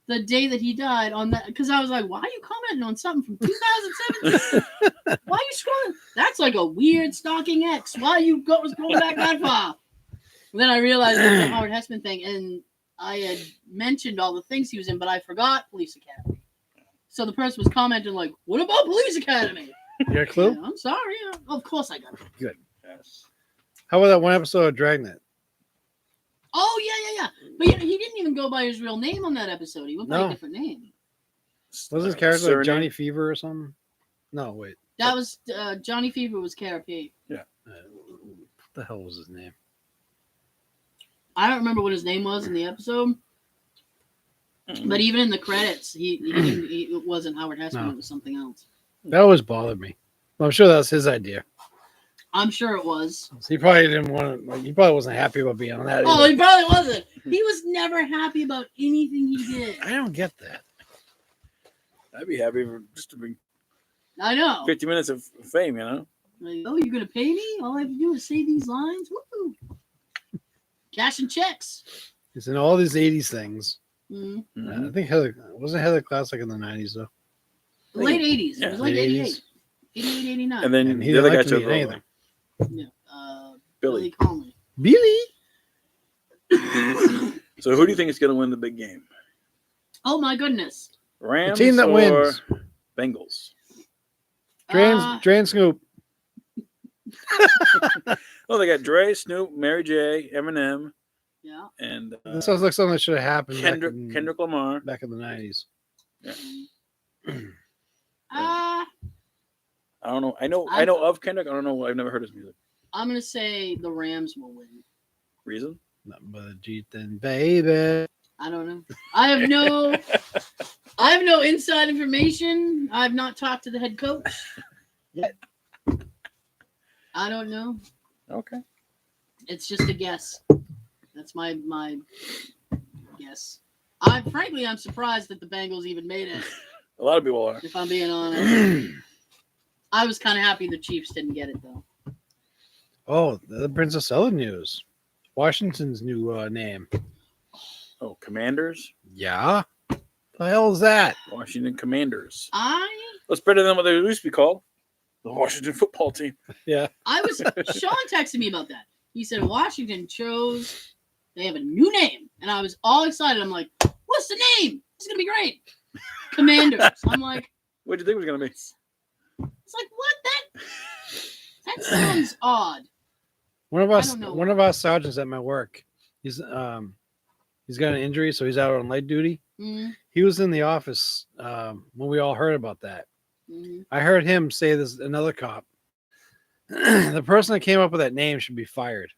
the day that he died on that, because I was like, why are you commenting on something from 2017? Why are you scrolling? That's like a weird stalking ex. Why are you scrolling back that far? And then I realized it was the Howard Hessman thing, and I had mentioned all the things he was in, but I forgot Police Academy. So the person was commenting like, what about Police Academy? You got a clue? Yeah, I'm sorry. Of course I got it. Good. Yes. How about that one episode of Dragnet? Oh, yeah. But he didn't even go by his real name on that episode. He went by No. a different name. Was his character like Surname? Johnny Fever or something? No, wait. That was Johnny Fever was KRP. What the hell was his name? I don't remember what his name was in the episode, but even in the credits, it wasn't Howard Hessman. No. It was something else. That always bothered me. Well, I'm sure that was his idea. I'm sure it was. So he probably didn't want to. Like, he probably wasn't happy about being on that. Oh, either. he probably wasn't. He was never happy about anything he did. I don't get that. I'd be happy just to bring I know. 50 minutes of fame, you know? Like, oh, you're gonna pay me? All I have to do is say these lines. Woo! Cash and checks. It's in all these 80s things. Mm. Mhm. I think wasn't Heather Class like in the 90s though. Late 80s. Yeah, it was like late 88. 88, 89. And then And he the other didn't guy like to took eat over. anything. Yeah. Billy. Billy Conley. Billy? So who do you think is going to win the big game? Oh my goodness. Rams team that or wins. Bengals? Dran Snoop. Oh, they got Dre, Snoop, Mary J, Eminem, Yeah. and This sounds like something that should have happened Kendrick Lamar. back in the 90s. Yeah. Uh, I don't know. I know of Kendrick. I don't know. I've never heard his music. I'm gonna say the Rams will win. Reason? Nothing but a Jeethin' baby. I don't know. I have no inside information. I've not talked to the head coach Yet. I don't know. Okay. It's just a guess. That's my guess. I'm surprised that the Bengals even made it, A lot of people are. if I'm being honest. I was kind of happy the Chiefs didn't get it though. Oh, that brings us other news. Washington's new name. Oh, Commanders? Yeah? The hell is that? Washington Commanders. I That's better than what they used to be called. The Washington football team. Yeah. Sean texted me about that. He said Washington chose, they have a new name. And I was all excited. I'm like, what's the name? It's going to be great. Commanders. I'm like, What do you think it was going to be? it's like, what? That sounds odd. One of I us, don't know. one of our sergeants at my work, he's got an injury, so he's out on light duty. Mm-hmm. He was in the office when we all heard about that. Mm-hmm. I heard him say this, another cop. The person that came up with that name should be fired.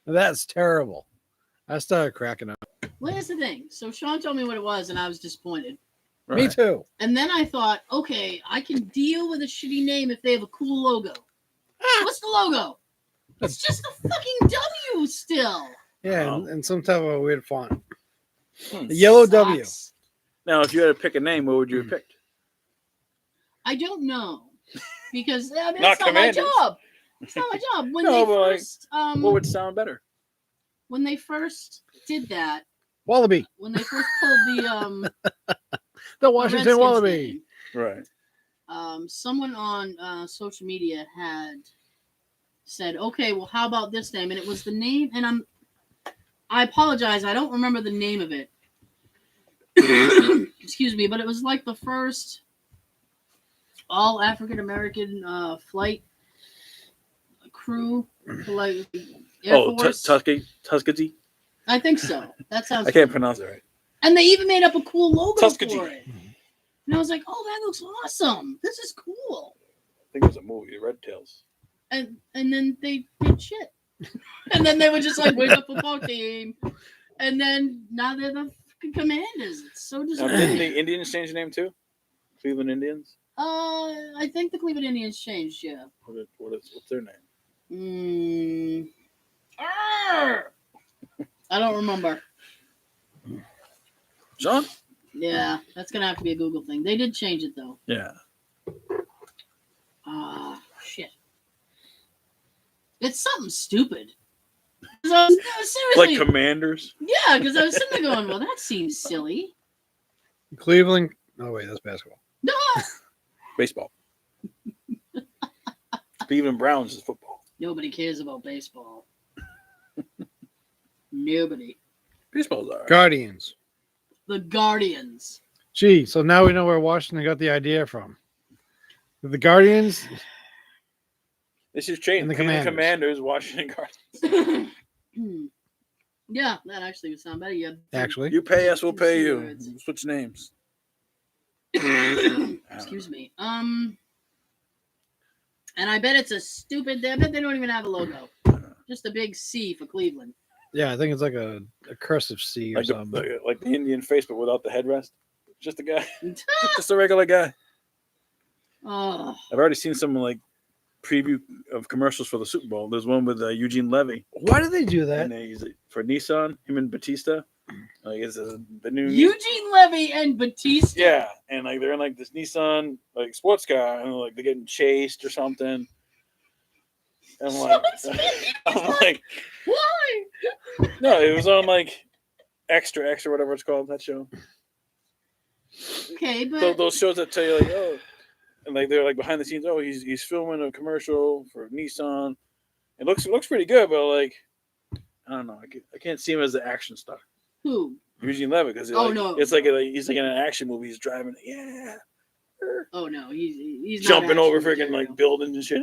That's terrible. I started cracking up. Well, here's the thing. So Sean told me what it was, and I was disappointed. Me too. And then I thought, okay, I can deal with a shitty name if they have a cool logo. What's the logo? It's just a fucking W still. Yeah, Wow. and some type of weird font. Hmm. The yellow W. Sucks. Now, if you had to pick a name, what would you have picked? I don't know. Because I mean, Not it's not my Commanders. job. It's not my job. When No, they but, like, first What would sound better? when they first did that, Wallaby. when they first pulled the The Washington Redskins Wallaby. name, Right. someone on social media had said, "Okay, well, how about this name?" And it was the name, and I apologize, I don't remember the name of it. Excuse me, but it was like the first all African American flight crew, for, like Air Force. Tuskegee. I think so. That sounds. I can't pronounce it right. And they even made up a cool logo Tuskegee. for it. And I was like, "Oh, that looks awesome! This is cool." I think it was a movie, Red Tails. And then they did shit. And then they were just like, "We're the football team." And then now they're the fucking Commanders. It's so Now, didn't disappointing. the Indians change the name too? Cleveland Indians. I think the Cleveland Indians changed. Yeah. What's their name? I don't remember. John. Yeah, that's gonna have to be a Google thing. They did change it though. Yeah. Shit. It's something stupid. 'Cause I was seriously, Like Commanders. yeah, because I was sitting there going, "Well, that seems silly." Cleveland. Oh, wait, that's basketball. No, Baseball. Cleveland Browns is football. nobody cares about baseball. Nobody. Baseball's alright. Guardians. The Guardians. Gee, so now we know where Washington got the idea from. The Guardians. This is changed. And the Cleveland Commanders. Commanders, Washington Guardians. Yeah, that actually would sound better. Yeah. Actually, You pay us, we'll pay you. Words. Switch names. Excuse me. And I bet it's a stupid. I bet they don't even have a logo. Just a big C for Cleveland. yeah, I think it's like a cursive C or Like something. like the Indian face, but without the headrest. Just a guy. Just a regular guy. Oh, I've already seen some like preview of commercials for the Super Bowl. There's one with Eugene Levy, Why do they do that? and he's for Nissan. Him and Batista. Like it's the new Eugene Levy and Batista. Yeah, and like they're in like this Nissan like sports car, and like they're getting chased or something. And I'm like, I'm like, Why? no, it was on like Extra, whatever it's called, that show. Okay, but Those shows that tell you like, oh, and like they're like behind the scenes. Oh, he's filming a commercial for Nissan. It looks pretty good, but like, I don't know. I can't see him as the action star. who? Eugene Levy, because Oh, no. it's like he's like in an action movie. He's driving, yeah, Oh no, he's not jumping over action freaking material. like buildings and shit.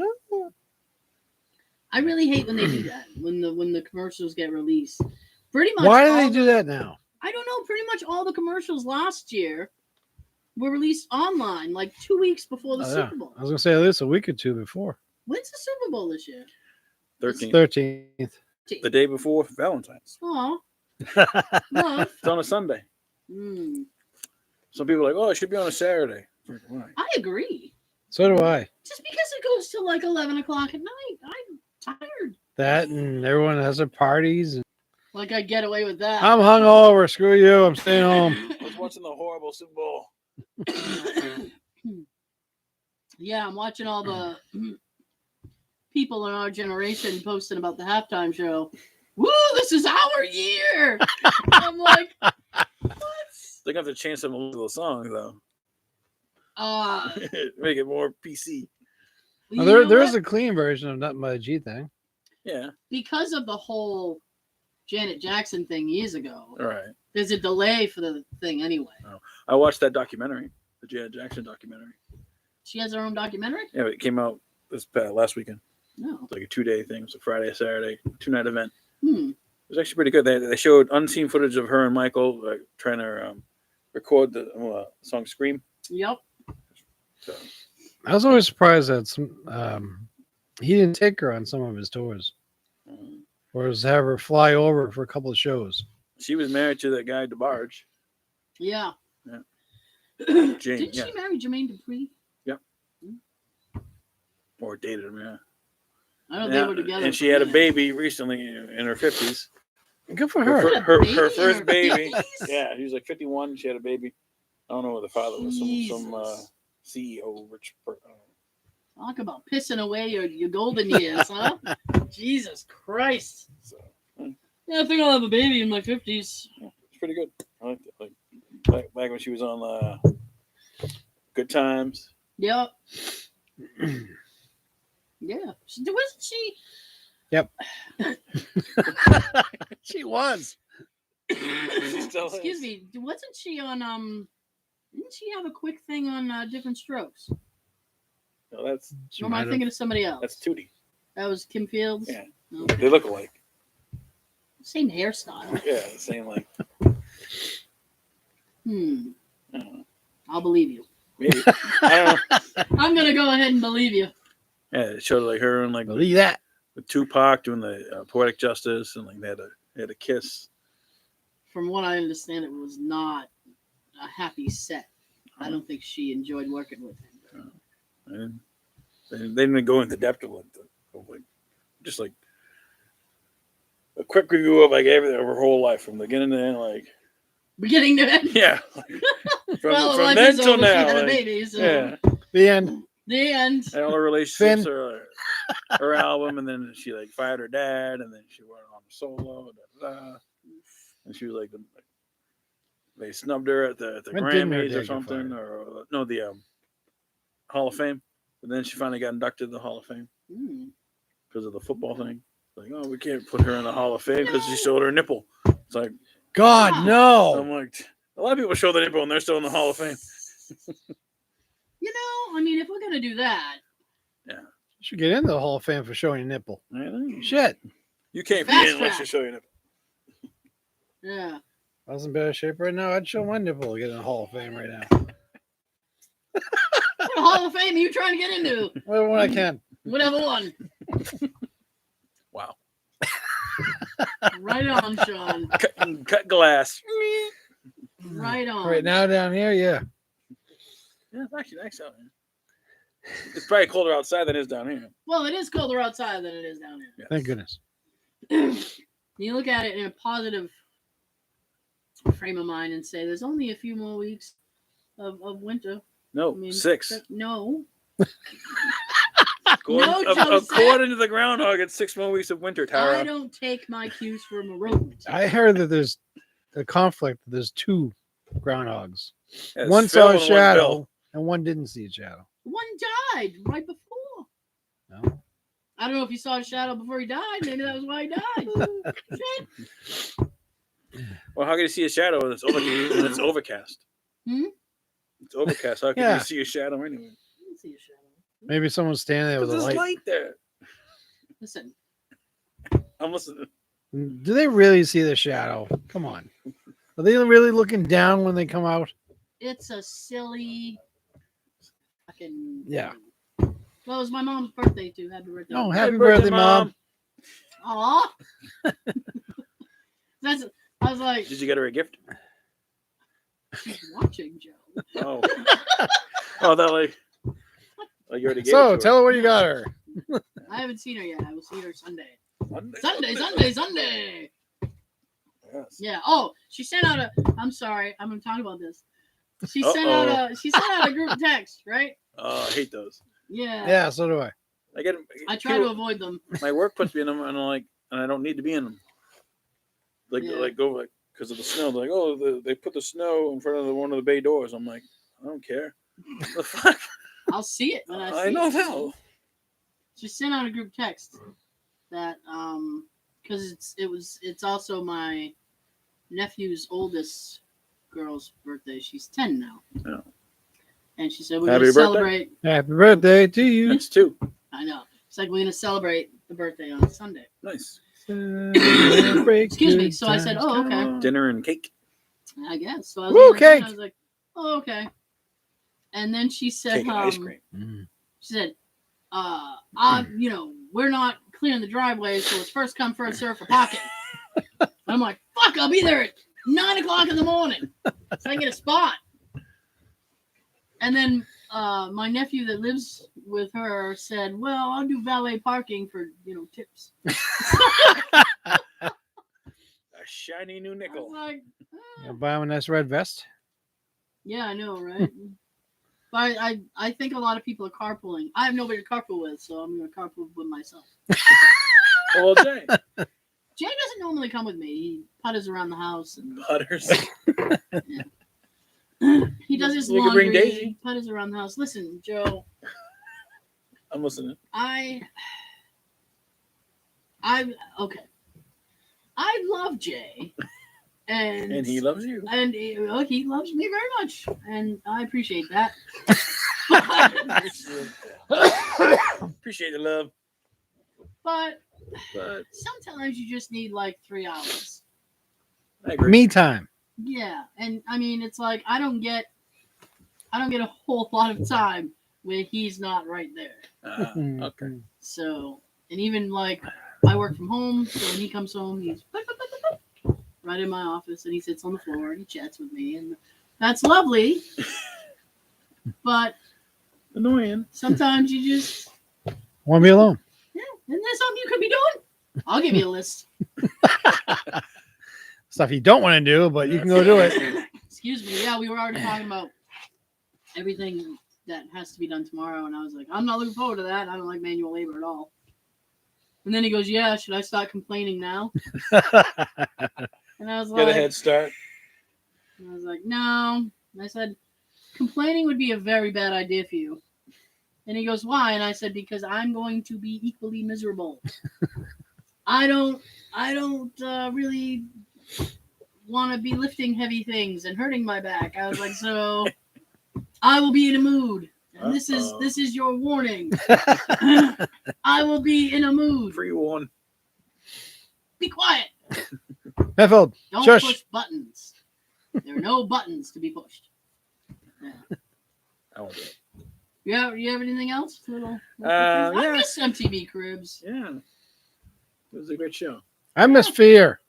I really hate when they do that. When the commercials get released. Pretty much. Why do all they do that now? I don't know. Pretty much all the commercials last year were released online, like 2 weeks before the Oh, yeah. Super Bowl. I was gonna say at least a week or two before. When's the Super Bowl this year? 13th, 13th. the day before Valentine's. Oh, love. It's on a Sunday. Mm, Some people are like, oh, it should be on a Saturday. Like, why? I agree. So do I. Just because it goes till like 11 o'clock at night, I'm tired. That and everyone has their parties. And Like I get away with that. I'm hungover. Screw you. I'm staying home. I was watching the horrible Super Bowl. Yeah, I'm watching all the people in our generation posting about the halftime show. Woo, this is our year. I'm like, what? They're gonna have to change some of the songs though. Uh, Make it more PC. you There know is what? a clean version of Nothing But a G thing. Yeah. Because of the whole Janet Jackson thing years ago. All right. There's a delay for the thing anyway. I watched that documentary, the Janet Jackson documentary. She has her own documentary? Yeah, it came out this last weekend. No. It's like a 2-day thing. It's a Friday, Saturday, 2-night event. Hmm. It was actually pretty good. They showed unseen footage of her and Michael trying to record the song "Scream." Yep. So I was always surprised that he didn't take her on some of his tours, or just have her fly over for a couple of shows. she was married to that guy DeBarge. Yeah. Yeah. Jane, Didn't yeah, she marry Jermaine Dupri? or dated him. Yeah. I know they were together. And she for had a minute. baby recently in her 50s. Good for Her, her. fir- her, Baby her in first her baby. 50s? Yeah, she was like 51. She had a baby. I don't know who the father was. Some Jesus. CEO, rich. Talk about pissing away your golden years, huh? Jesus Christ. So Yeah, I think I'll have a baby in my 50s. yeah, it's pretty good. I liked it. Like back when she was on Good Times. Yep. Yeah. Wasn't she? Yep. She was. She still Excuse is. me. Wasn't she on Didn't she have a quick thing on Different Strokes? No, that's She Or am I might have- thinking of somebody else? that's Tootie. That was Kim Fields? Yeah. Okay. They look alike. Same hairstyle. Yeah, the same like. Hmm. I don't know. I'll believe you. Maybe. I don't know. I'm going to go ahead and believe you. Yeah, it showed like her and like Believe that. with Tupac doing the Poetic Justice, and like they had a kiss. From what I understand, it was not a happy set. I don't think she enjoyed working with him. And they didn't go into depth of like just like a quick review of like everything of her whole life from beginning to end. Like Beginning to end. yeah, from Well, from life then is till over. She now. had a Like, baby, so yeah, The end. the end. and all her relationships are her album, and then she like fired her dad, and then she went on solo. And she was like they snubbed her at the When didn't her Grammys or dad get something, fired? or no, the Hall of Fame. And then she finally got inducted to the Hall of Fame Hmm. because of the football thing. Like, oh, we can't put her in the Hall of Fame because she showed her nipple. It's like, God, Wow. no. I'm like, a lot of people show the nipple and they're still in the Hall of Fame. You know, I mean, if we're gonna do that, You should get into the Hall of Fame for showing your nipple. I know. Shit. You can't be Fast in unless track. you show your nipple. yeah. If I was in better shape right now, I'd show my nipple to get in the Hall of Fame right now. What Hall of Fame are you trying to get into? Whatever one I can. Whatever one. Wow. Right on, Sean. Cut glass. Right on. Right now down here, yeah. Yeah, it's actually nice out here. It's probably colder outside than it is down here. Well, it is colder outside than it is down Yes. Thank goodness. here. You look at it in a positive frame of mind and say, there's only a few more weeks of winter. No, I mean, 6. No. According, No, Joseph. according to the groundhog, it's 6 more weeks of winter, I Tara. don't take my cues from a rodent. I heard that there's a conflict. There's two groundhogs. Yeah, it's One Phil saw a and one shadow Bill. and one didn't see a shadow. One died right before. No. I don't know if he saw a shadow before he died. Maybe that was why he died. Shit. Well, how can you see a shadow when it's overcast? Hmm? It's overcast. How can Yeah. you see a shadow anyway? I didn't see a shadow. Maybe someone's standing there with Because a there's light. light there. Listen, I'm listening. Do they really see the shadow? Come on. Are they really looking down when they come out? it's a silly fucking. Yeah. Well, it was my mom's birthday too. Happy birthday. Oh, happy birthday, Mom. Aw. That's. I was like, Did you get her a gift? she's watching, Joe. Oh. Oh, that like you already gave it So to tell her what you got her. I haven't seen her yet. I will see her Sunday. her. Sunday. Yes. Yeah. Oh, she sent out a. I'm sorry. I'm gonna talk about this. She sent out a group text, right? Oh, I hate those. Yeah. Yeah, so do I. I get. I try to avoid them. My work puts me in them, and I don't need to be in them. Yeah. Go because of the snow. They're like, oh, they put the snow in front of one of the bay doors. I'm like, I don't care. What the fuck? I'll see it when I see I know it. that. She sent out a group text that because it's also my nephew's oldest girl's birthday. She's 10 now. Yeah. And she said we're Happy gonna birthday. celebrate. Happy birthday to you. That's 2. I know. It's like we're gonna celebrate the birthday on Sunday. Nice. Excuse me. So I said, oh, okay. Dinner and cake. I guess. So I was, Woo, like, cake. I was like, oh, okay. And then she said, Cake and ice cream. she said, we're not clearing the driveway, so it's first come, first serve for parking. I'm like, fuck, I'll be there at 9 o'clock in the morning so I can get a spot. And then my nephew that lives with her said, "Well, I'll do valet parking for tips." A shiny new I was nickel. like, You buy him a nice red vest. yeah, I know, right? But I think a lot of people are carpooling. I have nobody to carpool with, so I'm going to carpool with myself. Well, Jay. Jay doesn't normally come with me. He putters around the house and Butters. he does his We could laundry. bring Daisy. He putters around the house. Listen, Joe, I'm listening. Okay. I love Jay, And he loves you. and he loves me very much, and I appreciate that. Appreciate the love. But But sometimes you just need like 3 hours. I agree. Me time. Yeah, and I mean it's like I don't get a whole lot of time when he's not right there. Okay. So, and even like I work from home, so when he comes home, he's right in my office and he sits on the floor and he chats with me, and that's lovely. But Annoying. sometimes you just Want to be alone. isn't there something you could be doing? I'll give you a list. Stuff you don't want to do, but you can go do it. Excuse me. Yeah, we were already talking about everything that has to be done tomorrow, and I was like, I'm not looking forward to that. I don't like manual labor at all. And then he goes, yeah, should I start complaining now? And I was Get a like, head start. no. And I said, complaining would be a very bad idea for you. And he goes, why? And I said, because I'm going to be equally miserable. I don't really want to be lifting heavy things and hurting my back. I was like, so I will be in a mood. And this is your warning. I will be in a mood. Free one. Be quiet. Meffield, Don't shush. push buttons. There are no buttons to be pushed. Yeah. I won't do it. You have anything else? I yeah. miss MTV Cribs. Yeah. It was a great show. I miss fear.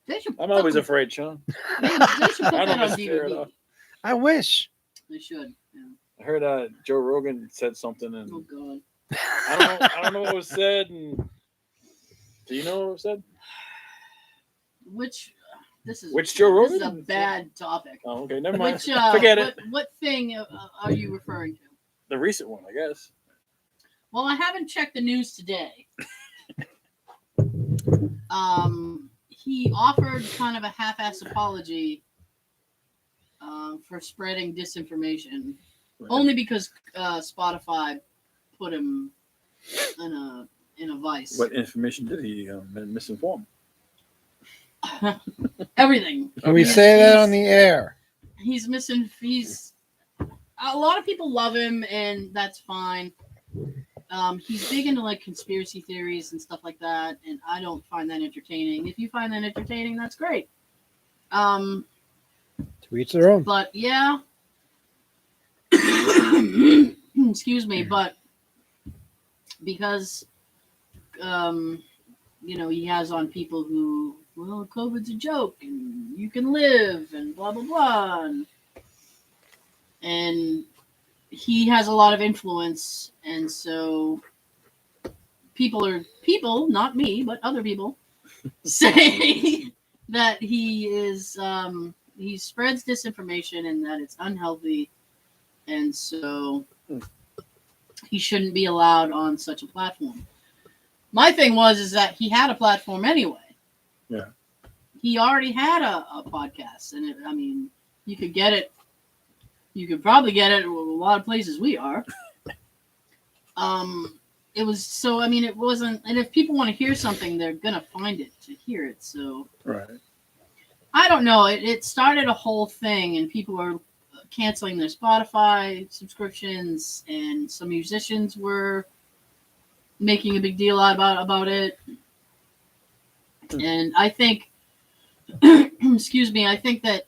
They should I'm always fucking- afraid, Sean. They should put I that don't on miss fear at DVD. all. I wish. They should. Yeah. I heard Joe Rogan said something, and Oh God. I don't know what was said. And do you know what was said? Which Which Joe This is a Rogan? bad topic. Oh, okay, never mind. Which Forget it. What thing are you referring to? The recent one, I guess. Well, I haven't checked the news today. He offered kind of a half-ass apology for spreading disinformation, only because Spotify put him in a vice. What information did he misinform? Everything. Can we say that on the air? He's missing. A lot of people love him, and that's fine. He's big into like conspiracy theories and stuff like that, and I don't find that entertaining. If you find that entertaining, that's great. To each their own. But yeah, excuse me, but because he has on people who, well, COVID's a joke and you can live and blah blah blah, and he has a lot of influence, and so people, not me, but other people, say that he is he spreads disinformation and that it's unhealthy, and so he shouldn't be allowed on such a platform. My thing is that he had a platform anyway. Yeah. He already had a podcast, and you could get it. You could probably get it a lot of places we are. It was so. It wasn't. And if people want to hear something, they're gonna find it to hear it. So Right. I don't know. It started a whole thing, and people were canceling their Spotify subscriptions, and some musicians were making a big deal about it. And I think, excuse me, I think that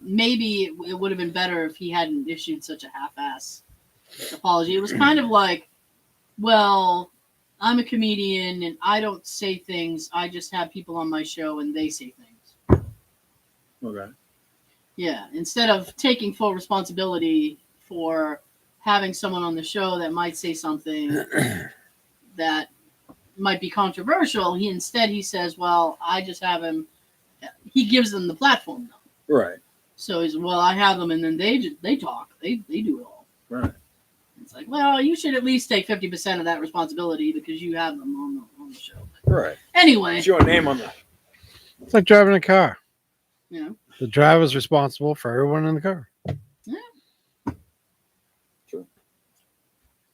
maybe it would have been better if he hadn't issued such a half-ass apology. It was kind of like, well, I'm a comedian and I don't say things. I just have people on my show and they say things. Okay. Yeah, instead of taking full responsibility for having someone on the show that might say something that might be controversial, he says, "Well, I just have him." He gives them the platform, though. Right. So he's, "Well, I have them," and then they talk, they do it all. Right. It's like, well, you should at least take 50% of that responsibility because you have them on the show. Right. Anyway, It's your name on the. It's like driving a car. you know, The driver's responsible for everyone in the car.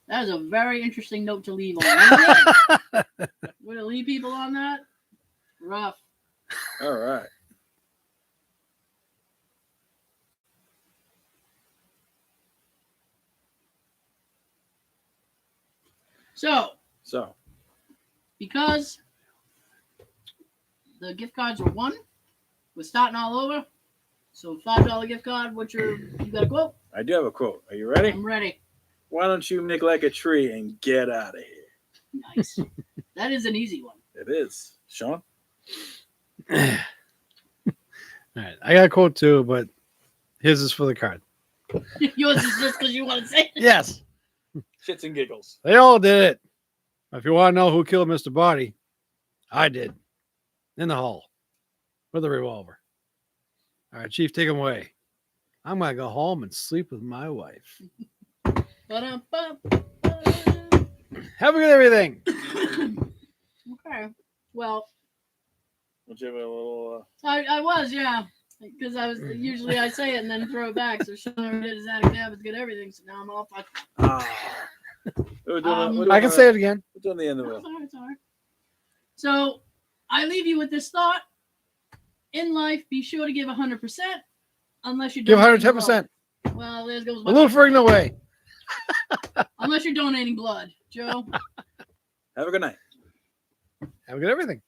that is a very interesting note to leave on. Would it leave people on that? Rough. All right. So, because the gift cards are won, we're starting all over. So $5 gift card. You got a quote? I do have a quote. Are you ready? I'm ready. Why don't you make like a tree and get out of here? Nice. That is an easy one. It is. Sean? All right. I got a quote too, but his is for the card. Yours is just because you want to say it. Yes. Shits and giggles. They all did it. If you want to know who killed Mr. Body, I did. In the hall. With a revolver. All right, Chief, take him away. I'm going to go home and sleep with my wife. Ba-dum-bum. Have a good everything. Okay. Well, Don't you have a little. I was, yeah. Because usually I say it and then throw it back. So Sean already did his attic habits, good everything. So now I'm all fucked. I can say it again. What's on the end of it? It's all right. So I leave you with this thought. In life, be sure to give 100%, unless you Give donating 110%. blood. Well, there goes A my little further away. unless you're donating blood, Joe. Have a good night. Have a good everything.